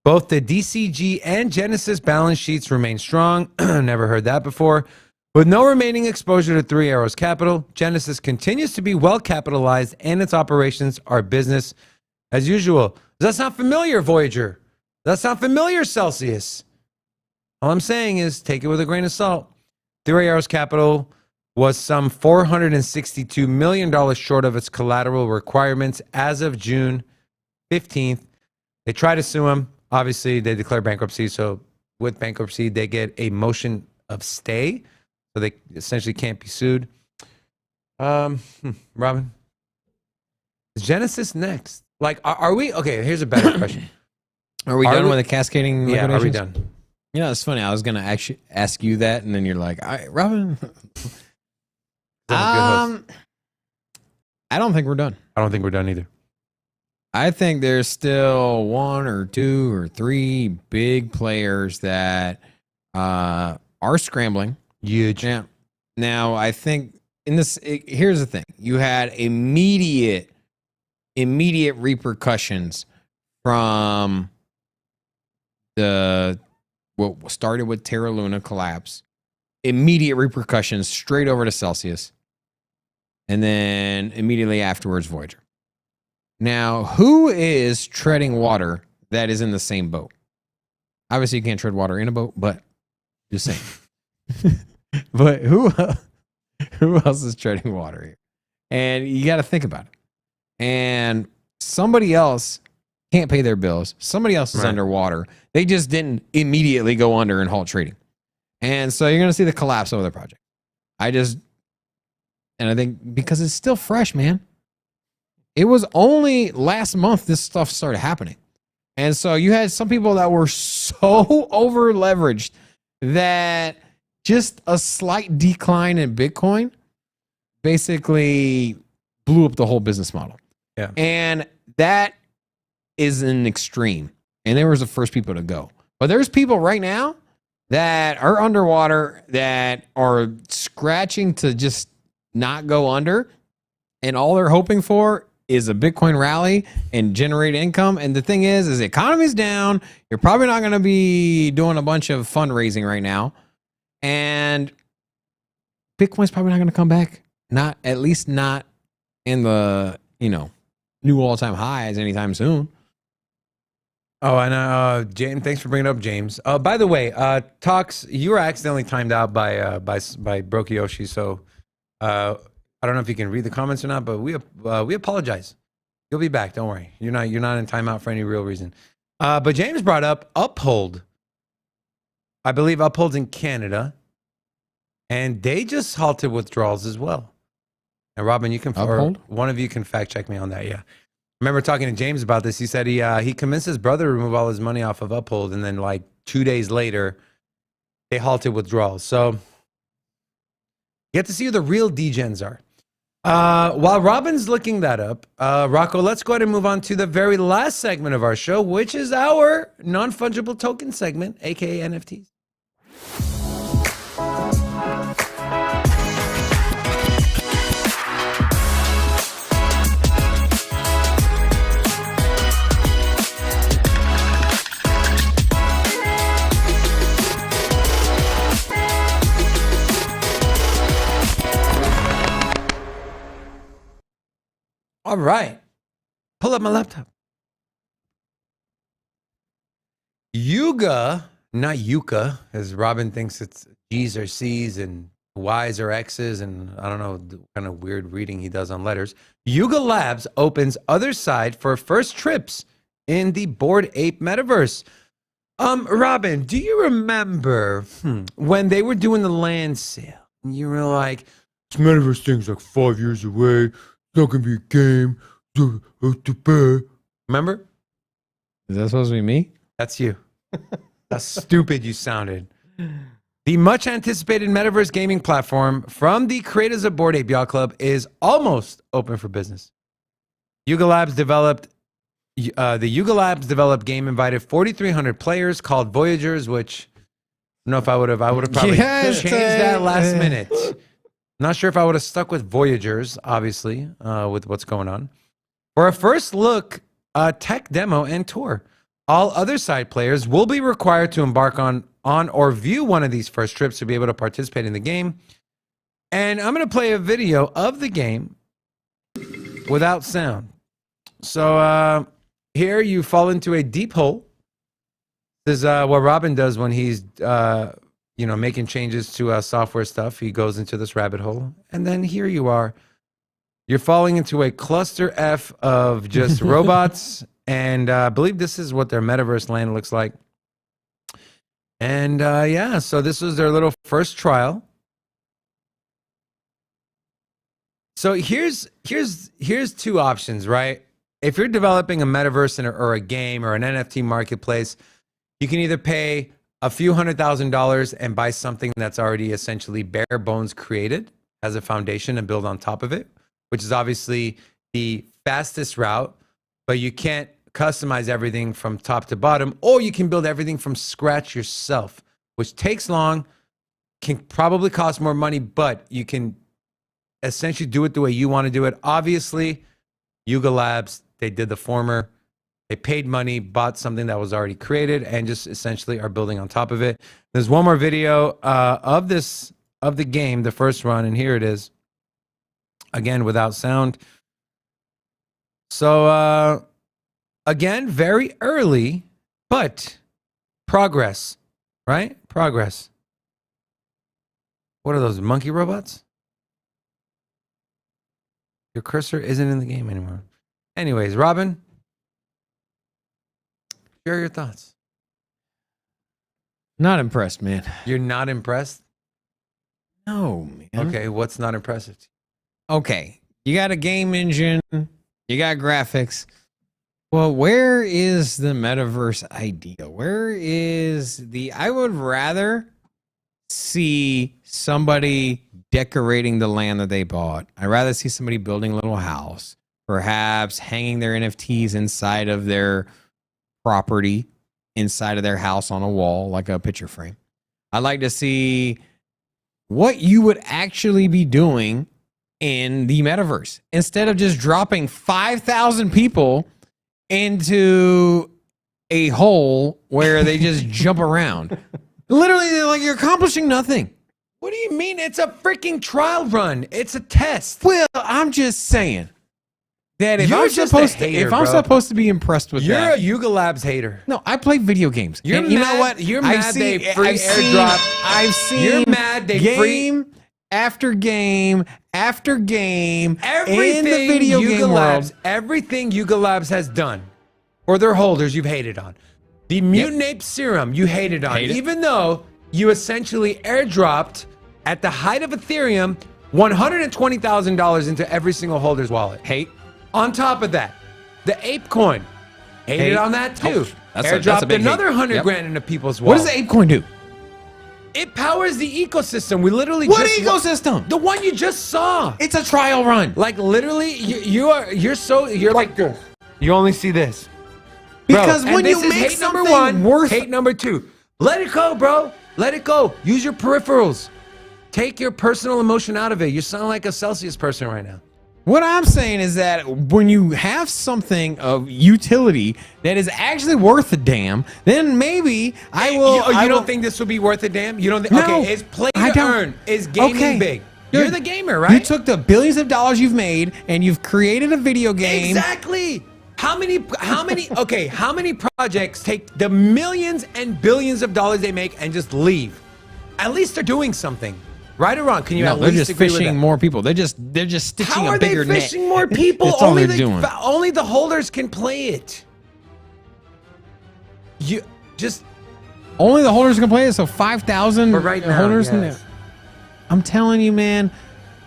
Both the DCG and Genesis balance sheets remain strong. Never heard that before. With no remaining exposure to Three Arrows Capital, Genesis continues to be well capitalized and its operations are business as usual. Does that sound familiar, Voyager? Does that sound familiar, Celsius? All I'm saying is take it with a grain of salt. Three Arrows Capital was some $462 million short of its collateral requirements as of June 15th. They tried to sue him. Obviously, they declared bankruptcy. So with bankruptcy, they get a motion of stay. So they essentially can't be sued. Robin, is Genesis next? Like, are we? Okay, here's a better question. Are we done with the cascading? Yeah, are we liquidations? done? You know, it's funny. I was going to actually ask you that, and then you're like, all right, Robin. I don't think we're done. I don't think we're done either. I think there's still one or two or three big players that are scrambling. Huge. Yeah. Now, I think here's the thing. You had immediate repercussions from what started with Terra Luna collapse. immediate repercussions straight over to Celsius. And then immediately afterwards, Voyager. Now, who is treading water that is in the same boat? Obviously, you can't tread water in a boat, but just saying. But who else is treading water here? And you got to think about it. And somebody else can't pay their bills. Somebody else is underwater. They just didn't immediately go under and halt trading. And so you're going to see the collapse of their project. And I think because it's still fresh, man. It was only last month this stuff started happening. And so you had some people that were so over leveraged that just a slight decline in Bitcoin basically blew up the whole business model. Yeah. And that is an extreme. And they were the first people to go. But there's people right now that are underwater that are scratching to just not go under. And all they're hoping for is a Bitcoin rally and generate income. And the thing is the economy's down. You're probably not going to be doing a bunch of fundraising right now. And Bitcoin's probably not going to come back. At least not in the, new all-time highs anytime soon. Oh, and James, thanks for bringing it up, James. By the way, Talks, you were accidentally timed out by Brokioshi, so I don't know if you can read the comments or not, but we apologize. You'll be back. Don't worry. You're not in timeout for any real reason. But James brought up Uphold. I believe Uphold's in Canada, and they just halted withdrawals as well. And Robin, you can one of you can fact check me on that. Yeah, I remember talking to James about this. He said he convinced his brother to remove all his money off of Uphold, and then like 2 days later, they halted withdrawals. So you get to see who the real degens are. While Robin's looking that up, Rocco, let's go ahead and move on to the very last segment of our show, which is our non-fungible token segment, aka NFTs. All right. Pull up my laptop. Yuga, not Yuka, as Robin thinks it's G's or C's and Y's or X's, and I don't know the kind of weird reading he does on letters. Yuga Labs opens other side for first trips in the Bored Ape metaverse. Robin, do you remember when they were doing the land sale? And you were like, this metaverse thing's like 5 years away. It's not going to be a game. Remember? Is that supposed to be me? That's you. How stupid you sounded. The much anticipated metaverse gaming platform from the creators of Bored Ape Yacht Club is almost open for business. The Yuga Labs developed game invited 4,300 players called Voyagers, which I don't know if I would have probably changed that last minute. Not sure if I would have stuck with Voyagers, obviously, with what's going on. For a first look, tech demo, and tour, all other side players will be required to embark on or view one of these first trips to be able to participate in the game. And I'm going to play a video of the game without sound. So here you fall into a deep hole. This is what Robin does when he's making changes to software stuff. He goes into this rabbit hole. And then here you are. You're falling into a cluster F of just robots. And I believe this is what their metaverse land looks like. And so this was their little first trial. So here's two options, right? If you're developing a metaverse or a game or an NFT marketplace, you can either pay a few $100,000 and buy something that's already essentially bare bones created as a foundation and build on top of it, which is obviously the fastest route, but you can't customize everything from top to bottom, or you can build everything from scratch yourself, which takes long, can probably cost more money, but you can essentially do it the way you want to do it. Obviously, Yuga Labs, they did the former. They paid money, bought something that was already created, and just essentially are building on top of it. There's one more video of the game, the first run, and here it is. Again, without sound. So again, very early, but progress, right? Progress. What are those, monkey robots? Your cursor isn't in the game anymore. Anyways, Robin, share your thoughts. Not impressed, man. You're not impressed? No, man. Okay, what's not impressive? Okay, you got a game engine, you got graphics. Well, where is the metaverse idea? Where is the... I would rather see somebody decorating the land that they bought. I'd rather see somebody building a little house, perhaps hanging their NFTs inside of their property, inside of their house on a wall, like a picture frame. I'd like to see what you would actually be doing in the metaverse instead of just dropping 5,000 people into a hole where they just jump around. Literally, like, you're accomplishing nothing. What do you mean? It's a freaking trial run. It's a test. Well, I'm just saying that if You're I'm just supposed a to, hater, if I'm bro. supposed to be impressed with You're that, a Yuga Labs hater. no, I play video games. You're And you mad- know what? you're mad they free airdrop. I've seen. You're mad they game after game after game Everything in the video Yuga game Labs, world. everything Yuga Labs has done for their holders, you've hated on. The Mutant Ape Serum, you hated on, Hate it. even though you essentially airdropped at the height of Ethereum $120,000 into every single holder's wallet. Hate. On top of that, the Ape Coin, hated Hate. on that too. Oh, that's a Airdropped big another hate. 100 Yep. grand into people's What wallets. does the ApeCoin do? It powers the ecosystem. We literally What just ecosystem? the one you just saw. It's a trial run. Like literally, you're like this. You only see this. Because Bro, when and you this is make hate number something one, worth... hate number two. Let it go, bro. Let it go. Use your peripherals. Take your personal emotion out of it. You sound like a Celsius person right now. What I'm saying is that when you have something of utility that is actually worth a damn, then maybe I will... You don't think this would be worth a damn? You don't think? No, okay, is play I to don't. earn. Is gaming Okay. big? Dude, You're the gamer, right? You took the billions of dollars you've made and you've created a video game. Exactly. How many projects take the millions and billions of dollars they make and just leave? At least they're doing something. Right or wrong? Can you No, at they're least just agree with fishing that? more people. They're just stitching How a are bigger they net. fishing more people? That's all only they're doing. Only the holders can play it. You just Only the holders can play it, so 5,000 For right now, holders. yes. I'm telling you, man,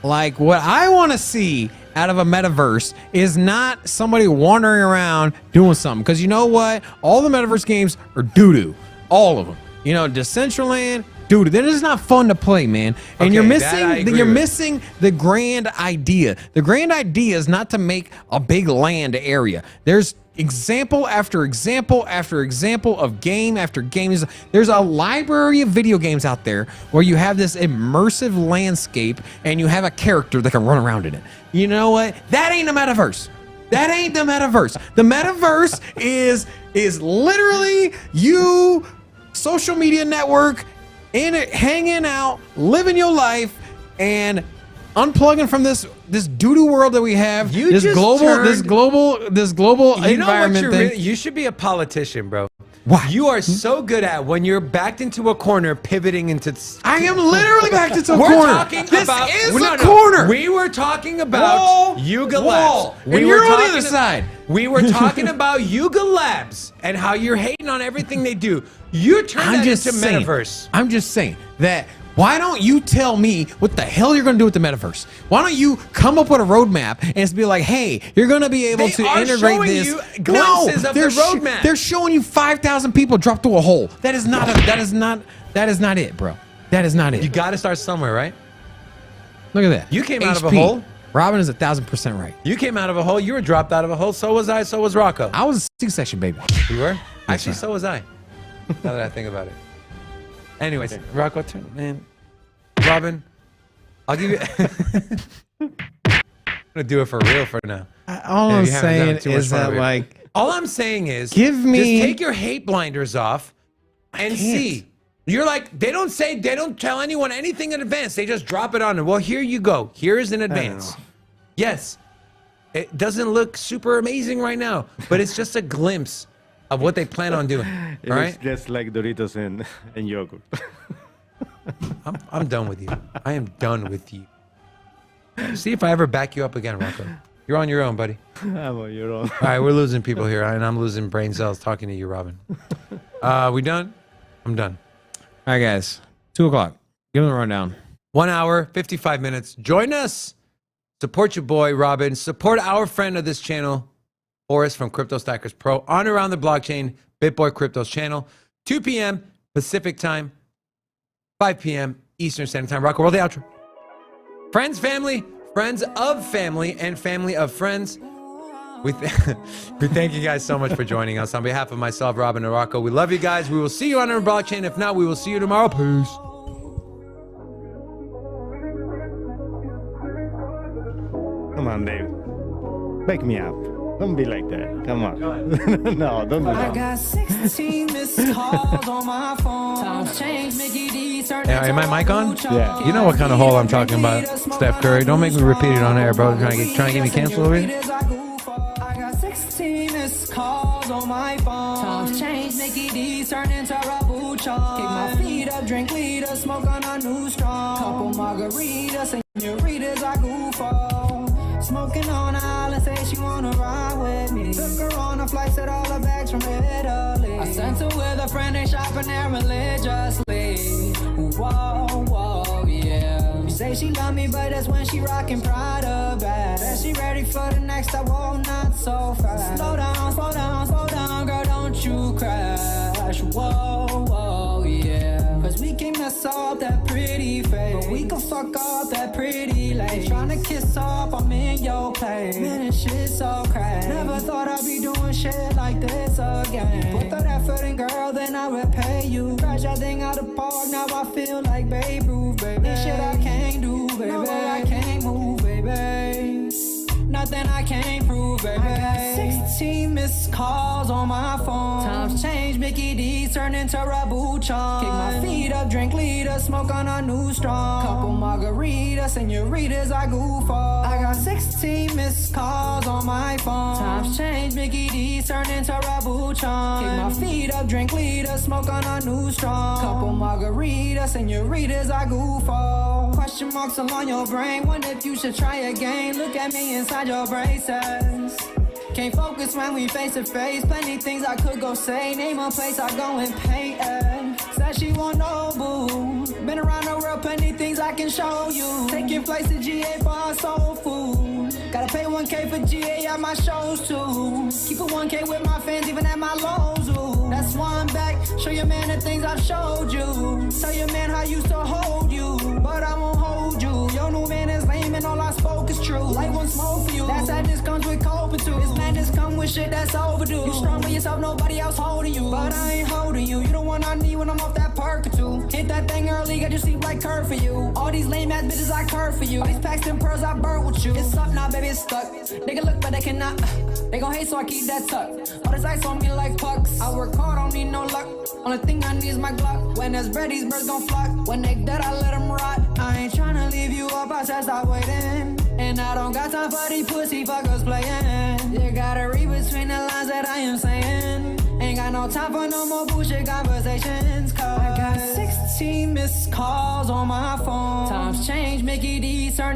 like what I want to see out of a metaverse is not somebody wandering around doing something. Because you know what? All the metaverse games are doo-doo. All of them. You know, Decentraland, doo-doo. They're just not fun to play, man. And Okay, you're that I agree you're with. missing the grand idea. The grand idea is not to make a big land area. There's example after example after example of game after game. There's a library of video games out there where you have this immersive landscape and you have a character that can run around in it. You know what? That ain't the metaverse. That ain't the metaverse. The metaverse is literally you, social media network, in it, hanging out, living your life, and unplugging from this doo-doo world that we have. You This just global you know what environment you thing. really, you should be a politician, bro. Why? You are so good at when you're backed into a corner, pivoting into. I am literally backed into a We're corner. talking This about. is no, a no. corner. We were talking about Wall, Yuga wall. Labs. And We you're were on the talking other side. We were talking about Yuga Labs and how you're hating on everything they do. You turn I'm that just into saying. metaverse. I'm just saying that. Why don't you tell me what the hell you're going to do with the metaverse? Why don't you come up with a roadmap and it's be like, hey, you're going to be able They to are integrate showing this. you glimpses of the they're roadmap. they're showing you 5,000 people drop through a hole. That is not it, bro. That is not it. You got to start somewhere, right? Look at that. You came out of a HP. hole. Robin is 1,000% right. You came out of a hole. You were dropped out of a hole. So was I. So was Rocco. I was a C-section, baby. You were? Actually, sir. so was I. Now that I think about it. Anyways, Rocco, turn, man. Robin, I'll give you. I'm gonna do it for real for now. All Yeah, I'm you haven't done saying it too much is fun that, of it. like, All I'm saying is, Give me- just take your hate blinders off and see. You're like, they don't tell anyone anything in advance. They just drop it on them. Well, here you go. Here's in advance. Yes, it doesn't look super amazing right now, but it's just a glimpse of what they plan on doing. It All looks right? just like Doritos and yogurt. I'm done with you. I am done with you. See if I ever back you up again, Rocco. You're on your own, buddy. I'm on your own. All right, we're losing people here, and I'm losing brain cells talking to you, Robin. We done? I'm done. All right, guys. 2 o'clock. Give them the rundown. 1 hour, 55 minutes. Join us. Support your boy, Robin. Support our friend of this channel, Forrest from Crypto Stackers Pro, on Around the Blockchain, BitBoy Crypto's channel. 2 p.m. Pacific time, 5 p.m. Eastern Standard Time. Rocco, roll the outro. Friends, family, friends of family, and family of friends. We thank you guys so much for joining us. On behalf of myself, Robin, and Rocco, we love you guys. We will see you on our blockchain. If not, we will see you tomorrow. Peace. Come on, Dave. Back me up. Don't be like that. Come on. No, don't do I that. got 16 missed calls on my phone. Times change, Mickey D's turned Yeah, into am my mic on? Yeah. You know what kind of hole I'm talking about, Steph Curry. Don't make me repeat it on air, bro. Trying to get me canceled over here. I got 16 missed calls on my phone. Times change, Mickey D's turned into Rabuchon. Kick my feet up, drink leader, smoke on a new strong. Couple margaritas, senoritas, I goof off. Smoking on the island, say she wanna ride with me. Took her on a flight, said all her bags from Italy. I sent her with a friend, they shopping there religiously. Whoa, whoa, yeah. She say she love me, but that's when she rockin' Prada bag. Said she ready for the next step, whoa, not so fast. Slow down, slow down, slow down, girl, don't you crash. Whoa, whoa, yeah. Cause we can mess up that pretty face, but we can fuck up that pretty lady. Tryna kiss up, I'm in your place. Man, this shit so crazy. Never thought I'd be doing shit like this again. Put that effort in, girl, then I will pay you. Crash that thing out the park, now I feel like Babe Ruth, baby. This shit I can't do, baby. No, I can't move, baby. Nothing I can't prove, baby. I got 16 missed calls on my phone. Times change, Mickey D's turned into Rabuchon. Kick my feet up, drink leader, smoke on a new strong. Couple margaritas, senoritas, I goof off. I got 16 missed calls on my phone. Times change, Mickey D's turned into Rabuchon. Kick my feet up, drink leader, smoke on a new strong. Couple margaritas, senoritas, I goof off. Question marks along your brain, wonder if you should try again. Look at me inside your braces. Can't focus when we face to face. Plenty things I could go say. Name a place I go and pay at. Said she want no boo. Been around the world, plenty things I can show you. Taking flights to GA for our soul food. Gotta pay 1K for GA at my shows too. Keep it 1K with my fans even at my lows. Ooh. That's why I'm back. Show your man the things I've showed you. Tell your man how I used to hold you, but I won't hold you. Your new man is lame and all I spoke is true. Light one smoke for you. That sadness comes with coping too. This madness come with shit that's overdue. You strong with yourself, nobody else holding you, but I ain't holding you. You the one I need when I'm off that perk or two. Hit that thing early, got you sleep like curve for you. All these lame ass bitches I curve for you. All these packs and pearls I burn with you. It's up now, baby, it's stuck. They can look, but they cannot. They gon' hate, so I keep that tuck. All this ice on me like pucks. I work hard, don't need no luck. Only thing I need is my Glock. When there's bread, these birds gon' flock. When they dead, I let them rot. I ain't tryna leave you up, I said stop waiting. And I don't got time for these pussy fuckers playing. You gotta read between the lines that I am saying. Ain't got no time for no more bullshit conversations. Cause I got 16 missed calls on my phone. Times change, Mickey D's turn